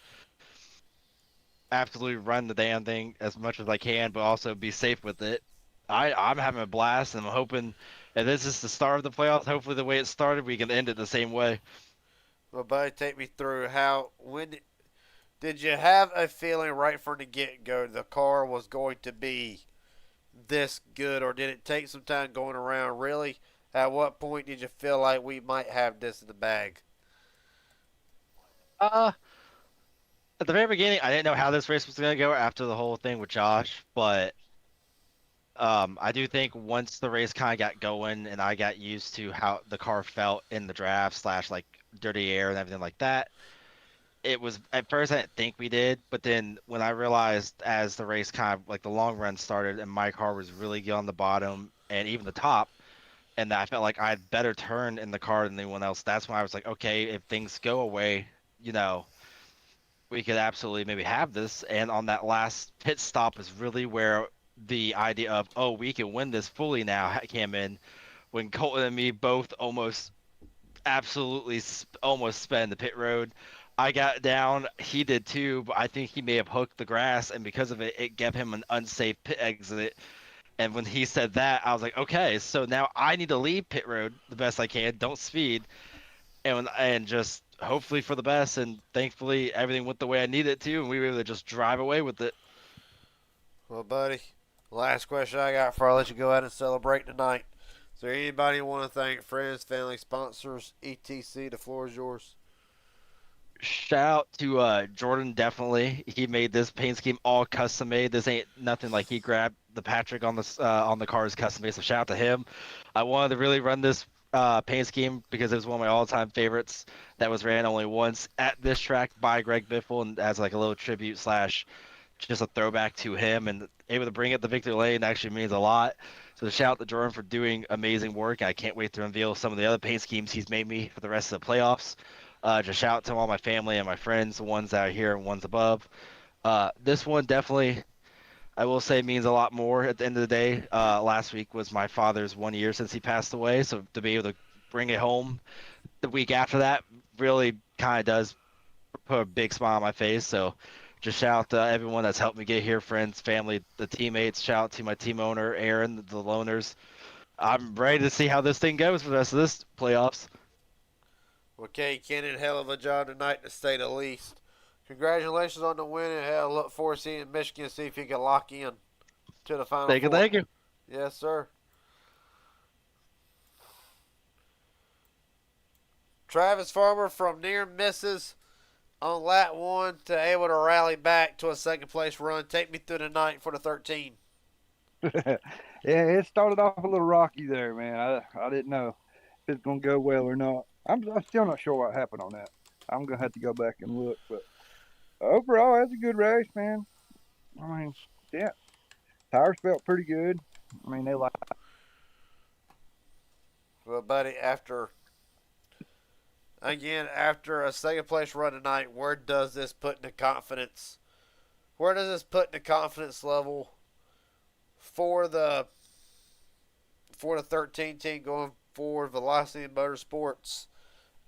absolutely run the damn thing as much as I can, but also be safe with it. I'm having a blast, and I'm hoping if this is the start of the playoffs, hopefully the way it started, we can end it the same way. Well, buddy, take me through when did you have a feeling right from the get-go the car was going to be this good, or did it take some time going around? Really, at what point did you feel like we might have this in the bag? Uh, at the very beginning, I didn't know how this race was going to go after the whole thing with Josh, but I do think once the race kind of got going and I got used to how the car felt in the draft slash like dirty air and everything like that, it was at first I didn't think we did, but then when I realized as the race kind of like the long run started and my car was really good on the bottom and even the top, and that I felt like I had better turn in the car than anyone else, that's when I was like, okay, if things go away, you know, we could absolutely maybe have this. And on that last pit stop is really where the idea of, oh, we can win this fully now came in, when Colton and me both almost absolutely almost sped the pit road. I got down, he did too, but I think he may have hooked the grass, and because of it, it gave him an unsafe pit exit. And when he said that, I was like, okay, so now I need to leave pit road the best I can, don't speed, and just hopefully for the best. And thankfully, everything went the way I needed it to, and we were able to just drive away with it. Well, buddy, last question I got before I let you go out and celebrate tonight. Is there anybody you want to thank? Friends, family, sponsors, etc. The floor is yours. Shout out to Jordan, definitely. He made this paint scheme all custom made. This ain't nothing like he grabbed the Patrick on the cars custom made. So shout out to him. I wanted to really run this paint scheme because it was one of my all-time favorites that was ran only once at this track by Greg Biffle, and as like a little tribute slash just a throwback to him, and able to bring it to victory lane actually means a lot. So shout out to Jordan for doing amazing work. I can't wait to unveil some of the other paint schemes he's made me for the rest of the playoffs. Just shout out to all my family and my friends, the ones that are here and ones above. This one definitely, I will say, means a lot more at the end of the day. Last week was my father's 1 year since he passed away, so to be able to bring it home the week after that really kind of does put a big smile on my face. So just shout out to everyone that's helped me get here, friends, family, the teammates. Shout out to my team owner, Aaron, the loaners. I'm ready to see how this thing goes for the rest of this playoffs. Well, Kay Kennan, hell of a job tonight to say the least. Congratulations on the win, and hell, look forward to seeing Michigan see if he can lock in to the Final Thank you, Four. thank you. Yes, sir. Travis Farmer from near misses on lap 1 to able to rally back to a second place run. Take me through the night for the 13. Yeah, it started off a little rocky there, man. I didn't know if it's gonna go well or not. I'm still not sure what happened on that. I'm gonna have to go back and look, but overall, it's a good race, man. I mean, yeah, tires felt pretty good. I mean, they like. Well, buddy, after a second place run tonight, where does this put in the confidence? Where does this put in the confidence level for the 13 team going forward, Velocity Motorsports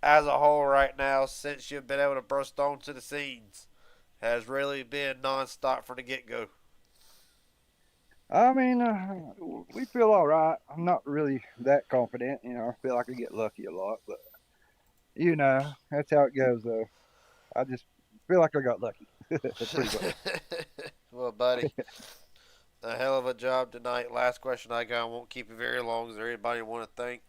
as a whole right now, since you've been able to burst onto the scenes, has really been nonstop from the get-go? I mean, we feel all right. I'm not really that confident. I feel like I get lucky a lot, but that's how it goes, though. I just feel like I got lucky. Pretty much. Well, buddy, a hell of a job tonight. Last question I got. I won't keep it very long. Is there anybody you want to thank?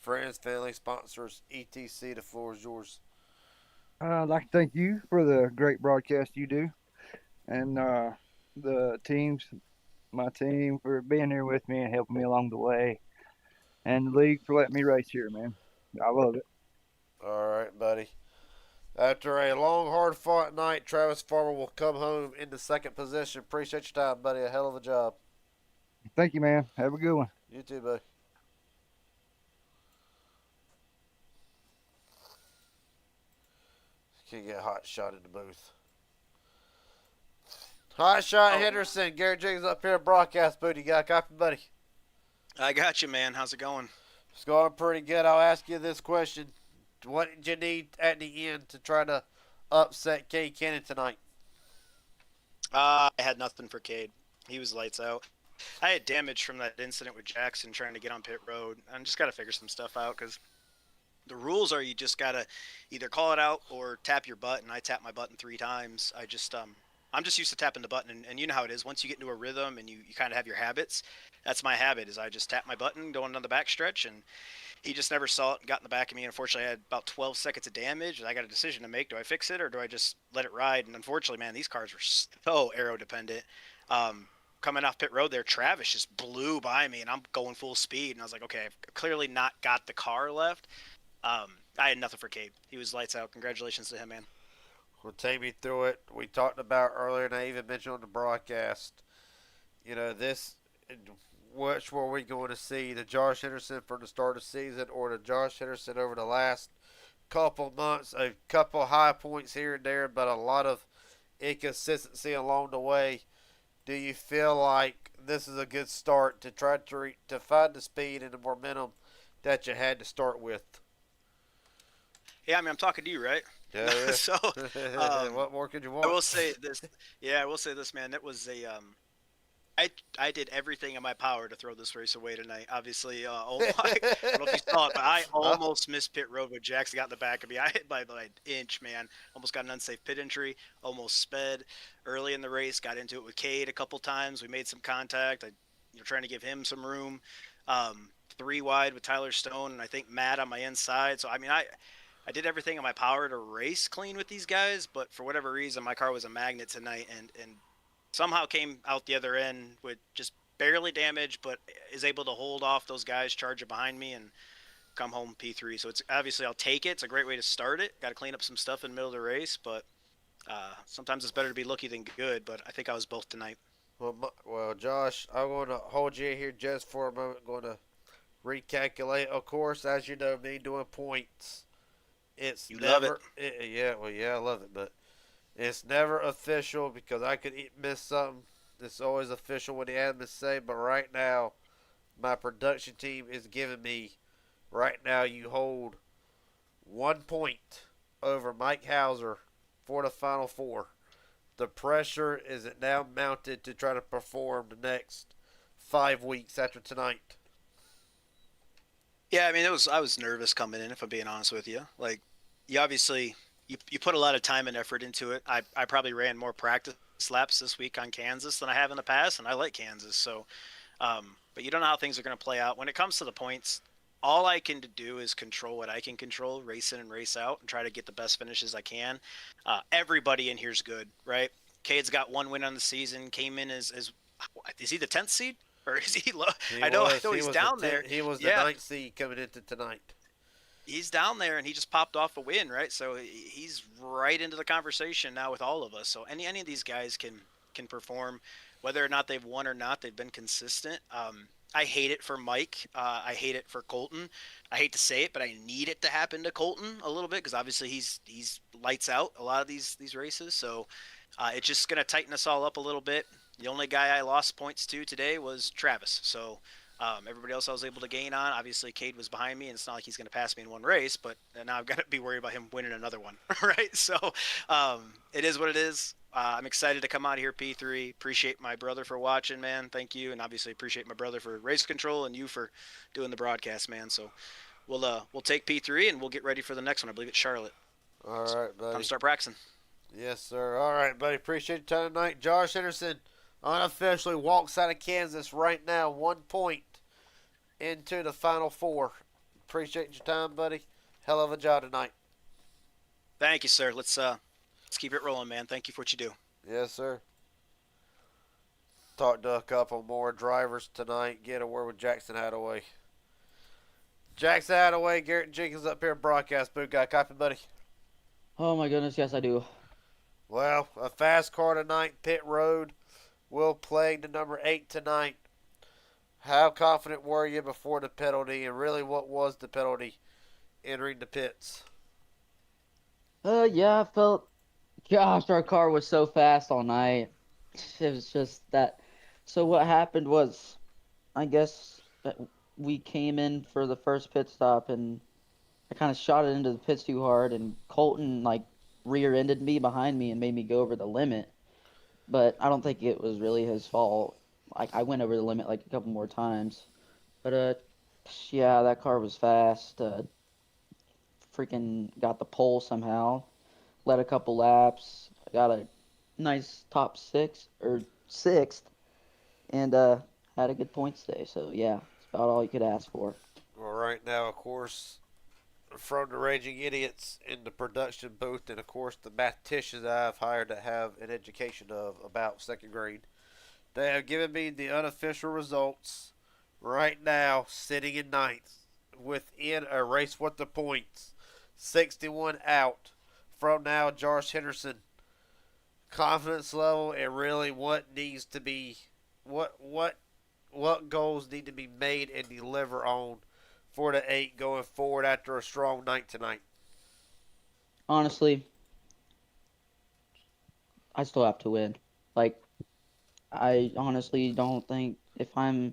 Friends, family, sponsors, etc. The floor is yours. I'd like to thank you for the great broadcast you do, and the teams, my team, for being here with me and helping me along the way, and the league for letting me race here, man. I love it. All right, buddy. After a long, hard-fought night, Travis Farmer will come home into second position. Appreciate your time, buddy. A hell of a job. Thank you, man. Have a good one. You too, buddy. Can't get hot shot in the booth. Hot shot Henderson. Garrett Jiggs up here at broadcast booth. You got a copy, buddy? I got you, man. How's it going? It's going pretty good. I'll ask you this question. What did you need at the end to try to upset Cade Cannon tonight? I had nothing for Cade. He was lights out. I had damage from that incident with Jackson trying to get on pit road. I just got to figure some stuff out because the rules are you just got to either call it out or tap your button. I tapped my button 3 times. I'm just used to tapping the button, and you know how it is. Once you get into a rhythm and you kind of have your habits, that's my habit is I just tap my button going down the back stretch, and he just never saw it and got in the back of me. Unfortunately, I had about 12 seconds of damage, and I got a decision to make. Do I fix it or do I just let it ride? And unfortunately, man, these cars were so aero dependent. Coming off pit road there, Travis just blew by me, and I'm going full speed. And I was like, okay, I've clearly not got the car left. I had nothing for Cade. He was lights out. Congratulations to him, man. Well, take me through it. We talked about earlier, and I even mentioned on the broadcast, which were we going to see, the Josh Henderson for the start of the season or the Josh Henderson over the last couple months? A couple high points here and there, but a lot of inconsistency along the way. Do you feel like this is a good start to try to find the speed and the momentum that you had to start with? Yeah, I mean, I'm talking to you, right? Yeah, yeah. So, what more could you want? I will say this. Yeah, I will say this, man. That was I did everything in my power to throw this race away tonight. Obviously, I don't know if you saw it, but I almost missed pit road when Jackson got in the back of me. I hit by an inch, man. Almost got an unsafe pit entry. Almost sped early in the race. Got into it with Cade a couple times. We made some contact. Trying to give him some room. 3 wide with Tyler Stone, and I think Matt on my inside. So, I mean, I did everything in my power to race clean with these guys, but for whatever reason, my car was a magnet tonight and somehow came out the other end with just barely damaged, but is able to hold off those guys charging behind me and come home P3. So it's obviously I'll take it. It's a great way to start it. Got to clean up some stuff in the middle of the race, but Sometimes it's better to be lucky than good, but I think I was both tonight. Well, Josh, I'm going to hold you in here just for a moment. Going to recalculate. Of course, as you know, me doing points. It's You love it. never. Yeah, well, yeah, I love it, but it's never official because I could miss something. It's always official when the admins say. But right now, my production team is giving me. Right now, you hold 1 point over Mike Hauser for the Final Four. The pressure is now mounted to try to perform the next 5 weeks after tonight. Yeah, I mean, I was nervous coming in, if I'm being honest with you. Like, you obviously you put a lot of time and effort into it. I probably ran more practice laps this week on Kansas than I have in the past, and I like Kansas. So, but you don't know how things are going to play out when it comes to the points. All I can do is control what I can control, race in and race out, and try to get the best finishes I can. Everybody in here's good, right? Cade's got one win on the season. Came in as is he the 10th seed or is he low? I know he's down there. He was the Yeah, ninth seed coming into tonight. he's down there and he just popped off a win, right? So he's right into the conversation now with all of us. So any of these guys can perform, whether or not they've won or not. They've been consistent. I hate it for Mike. I hate it for Colton. I hate to say it, but I need it to happen to Colton a little bit because obviously he's lights out a lot of these races. So it's just gonna tighten us all up a little bit. The only guy I lost points to today was Travis. So everybody else I was able to gain on. Obviously, Cade was behind me, and it's not like he's going to pass me in one race, but now I've got to be worried about him winning another one, right? So it is what it is. I'm excited to come out here, P3. Appreciate my brother for watching, man. Thank you, and obviously appreciate my brother for race control and you for doing the broadcast, man. So we'll take P3 and we'll get ready for the next one. I believe it's Charlotte. All right, buddy. Time to start practicing. Yes, sir. All right, buddy. Appreciate your time tonight. Josh Henderson unofficially walks out of Kansas right now, 1 point into the Final Four. Appreciate your time, buddy. Hell of a job tonight. Thank you, sir. Let's keep it rolling, man. Thank you for what you do. Yes, sir. Talked to a couple more drivers tonight. Get a word with Jackson Hadaway. Jackson Hadaway, Garrett Jenkins up here, broadcast booth guy. Copy, buddy. Oh my goodness, yes I do. Well, a fast car tonight, pit road, will plague the number 8 tonight. How confident were you before the penalty, and really what was the penalty entering the pits? Yeah, I felt, gosh, our car was so fast all night. It was just that. So what happened was, I guess that we came in for the first pit stop, and I kind of shot it into the pits too hard, and Colton, like, rear-ended me behind me and made me go over the limit. But I don't think it was really his fault. Like, I went over the limit, like, a couple more times. But, yeah, that car was fast. Freaking got the pole somehow. Led a couple laps. Got a nice top six, or sixth. And, had a good points day. So, yeah, it's about all you could ask for. Well, right now, of course, from the Raging Idiots in the production booth, and of course the mathematicians I've hired to have an education of about second grade, they have given me the unofficial results right now, sitting in ninth, within a race with the points, 61 out. From now, Josh Henderson, confidence level and really what needs to be, what goals need to be made and deliver on for the 8 going forward after a strong night tonight. Honestly, I still have to win. Like, I honestly don't think if I'm.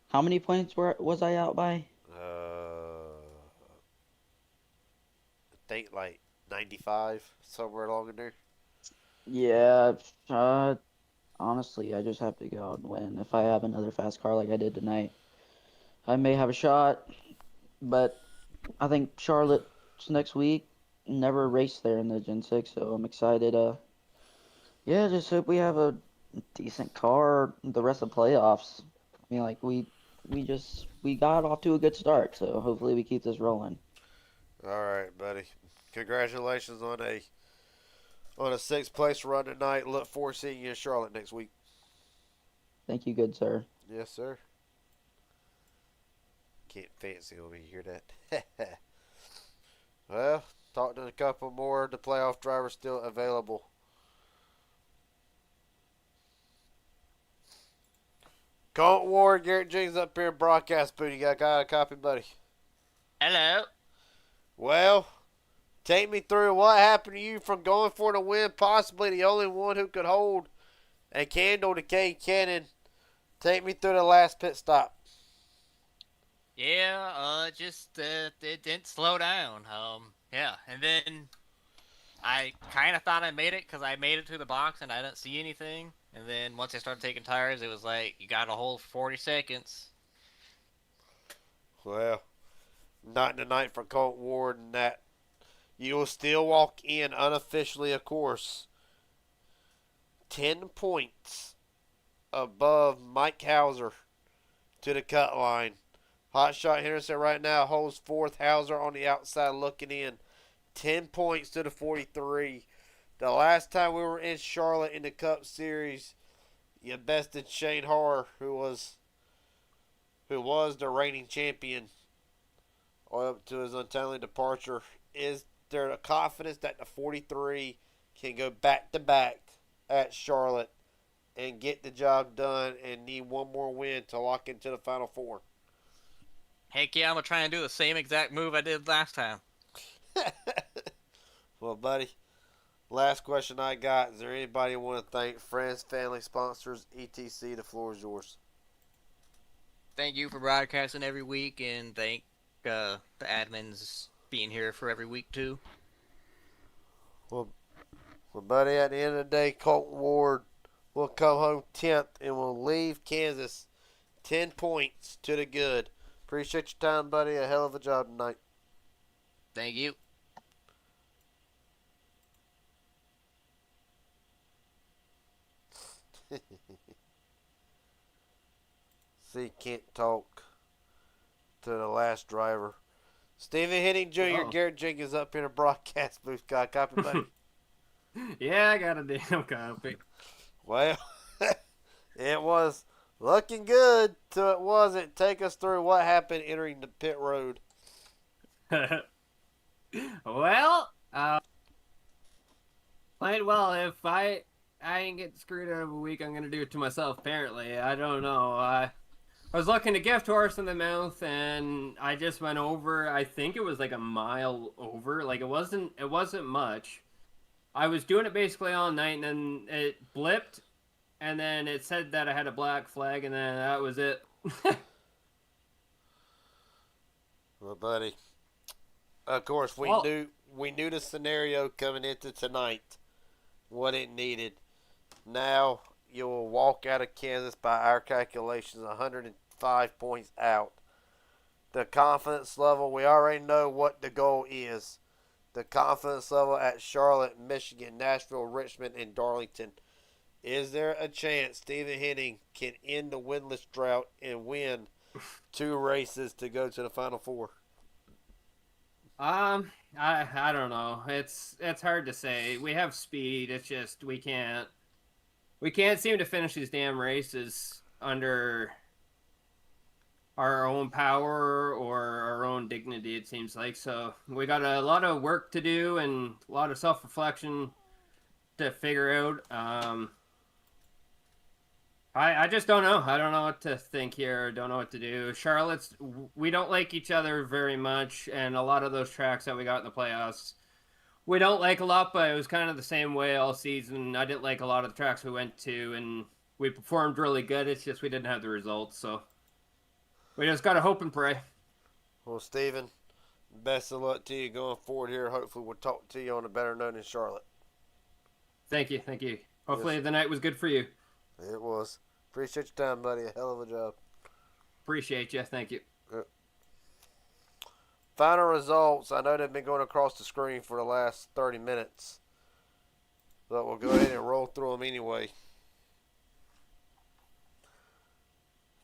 How many points was I out by? I think like 95, somewhere along in there. Yeah, honestly, I just have to go out and win. If I have another fast car like I did tonight, I may have a shot, but I think Charlotte's next week. Never raced there in the Gen 6, so I'm excited. Yeah, just hope we have a decent car the rest of the playoffs. I mean, like, we got off to a good start, so hopefully we keep this rolling. All right, buddy. Congratulations on a 6th place run tonight. Look forward to seeing you in Charlotte next week. Thank you, good sir. Yes, sir. Can't fancy when you hear that. Well, talking to a couple more. The playoff drivers still available. Colton Ward, Garrett Jenkins up here in broadcast booth. You got a copy, buddy? Hello. Well, take me through what happened to you from going for the win, possibly the only one who could hold a candle to Cade Cannon. Take me through the last pit stop. Yeah, it didn't slow down. Yeah, and then I kind of thought I made it because I made it to the box and I didn't see anything. And then once I started taking tires, it was like you got a whole 40 seconds. Well, not tonight for Colton Ward, and that you will still walk in unofficially, of course, 10 points above Mike Hauser to the cut line. Hotshot Henderson right now holds fourth. Hauser on the outside looking in. 10 points to the 43. The last time we were in Charlotte in the Cup Series, you bested Shane Harr, who was the reigning champion, up to his untimely departure. Is there a confidence that the 43 can go back to back at Charlotte and get the job done and need one more win to lock into the Final Four? Heck yeah, I'm going to try and do the same exact move I did last time. Well, buddy, last question I got. Is there anybody you want to thank? Friends, family, sponsors, etc. The floor is yours. Thank you for broadcasting every week, and thank the admins being here for every week, too. Well, buddy, at the end of the day, Colton Ward will come home 10th and will leave Kansas 10 points to the good. Appreciate your time, buddy. A hell of a job tonight. Thank you. See, can't talk to the last driver. Stephen Henning Jr., Garrett Jenkins up in a broadcast booth. Got a copy, buddy? Yeah, I got a damn copy. Well, it was looking good till it wasn't. Take us through what happened entering the pit road. Well, played well. If I ain't get screwed out of a week, I'm gonna do it to myself. Apparently, I don't know. I was looking to gift horse in the mouth, and I just went over. I think it was like a mile over. Like it wasn't much. I was doing it basically all night, and then it blipped, and then it said that I had a black flag, and then that was it. Well, buddy, of course we knew the scenario coming into tonight, what it needed. Now you'll walk out of Kansas by our calculations 105 points out. The confidence level, we already know what the goal is. The confidence level at Charlotte, Michigan, Nashville, Richmond, and Darlington. Is there a chance Stephen Henning can end the winless drought and win 2 races to go to the Final Four? I don't know. It's hard to say. We have speed. It's just we can't seem to finish these damn races under our own power or our own dignity, it seems like. So we got a lot of work to do and a lot of self-reflection to figure out. I just don't know. I don't know what to think here. Don't know what to do. Charlotte's, we don't like each other very much, and a lot of those tracks that we got in the playoffs, we don't like a lot, but it was kind of the same way all season. I didn't like a lot of the tracks we went to, and we performed really good. It's just we didn't have the results, so we just got to hope and pray. Well, Stephen, best of luck to you going forward here. Hopefully we'll talk to you on a better note in Charlotte. Thank you. Hopefully the night was good for you. It was. Appreciate your time, buddy. A hell of a job. Appreciate you. Thank you. Final results. I know they've been going across the screen for the last 30 minutes. But we'll go ahead and roll through them anyway.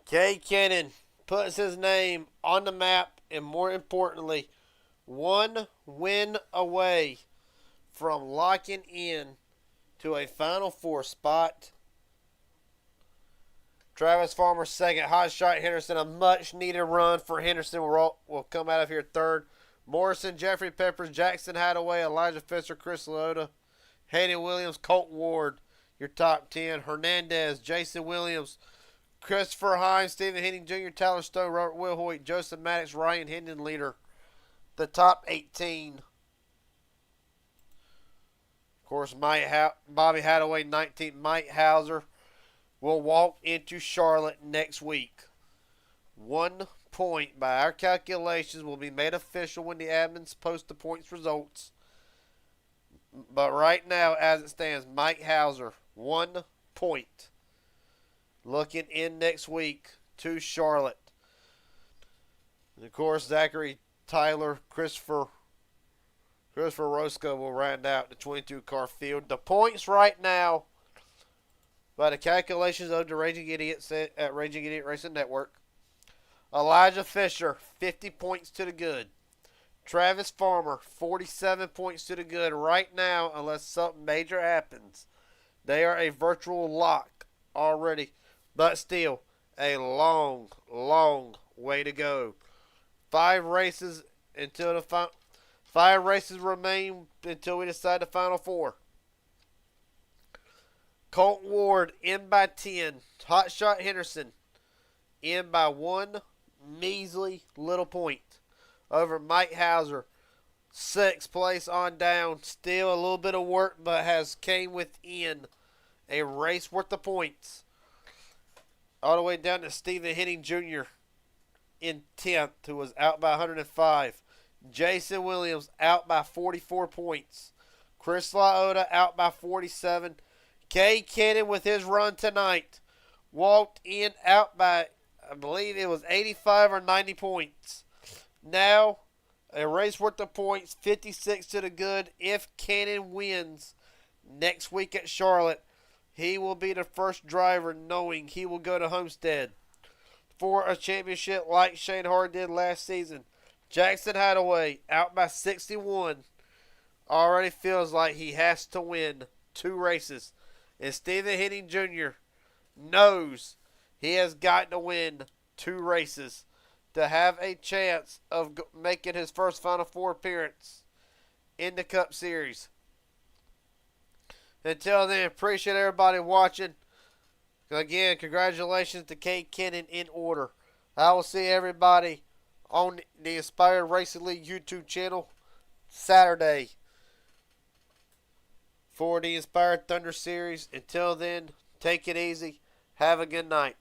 Cade Cannon puts his name on the map, and more importantly, 1 win away from locking in to a Final Four spot. Travis Farmer second. Hotshot Henderson, a much-needed run for Henderson. Will come out of here third. Morrison, Jeffrey Peppers, Jackson Hadaway, Elijah Fisher, Chris Lota, Hayden Williams, Colt Ward, your top 10. Hernandez, Jason Williams, Christopher Hines, Stephen Henning Jr., Tyler Stowe, Robert Wilhoit, Joseph Maddox, Ryan Hendon leader. The top 18. Of course, Bobby Hadaway, 19th. Mike Hauser will walk into Charlotte next week. 1 point by our calculations will be made official when the admins post the points results. But right now, as it stands, Mike Hauser, 1 point. Looking in next week to Charlotte. And of course, Zachary, Tyler, Christopher Roscoe will round out the 22-car field. The points right now, by the calculations of the Raging Idiots at Raging Idiot Racing Network, Elijah Fisher, 50 points to the good. Travis Farmer, 47 points to the good right now, unless something major happens. They are a virtual lock already, but still a long, long way to go. 5 races until the final. 5 races remain until we decide the final 4. Colt Ward in by 10. Hotshot Henderson in by 1 measly little point over Mike Hauser. 6th place on down. Still a little bit of work, but has came within a race worth of points. All the way down to Stephen Henning Jr. in 10th, who was out by 105. Jason Williams out by 44 points. Chris Laota out by 47. Kay Kennan with his run tonight walked in out by, I believe it was 85 or 90 points. Now, a race worth of points, 56 to the good. If Cannon wins next week at Charlotte, he will be the first driver knowing he will go to Homestead for a championship like Shane Hard did last season. Jackson Hadaway out by 61. Already feels like he has to win 2 races. And Stephen Henning Jr. knows he has got to win 2 races to have a chance of making his first Final Four appearance in the Cup Series. Until then, appreciate everybody watching. Again, congratulations to Kate Kennan in order. I will see everybody on the Inspired Racing League YouTube channel Saturday for the Inspired Thunder Series. Until then, take it easy. Have a good night.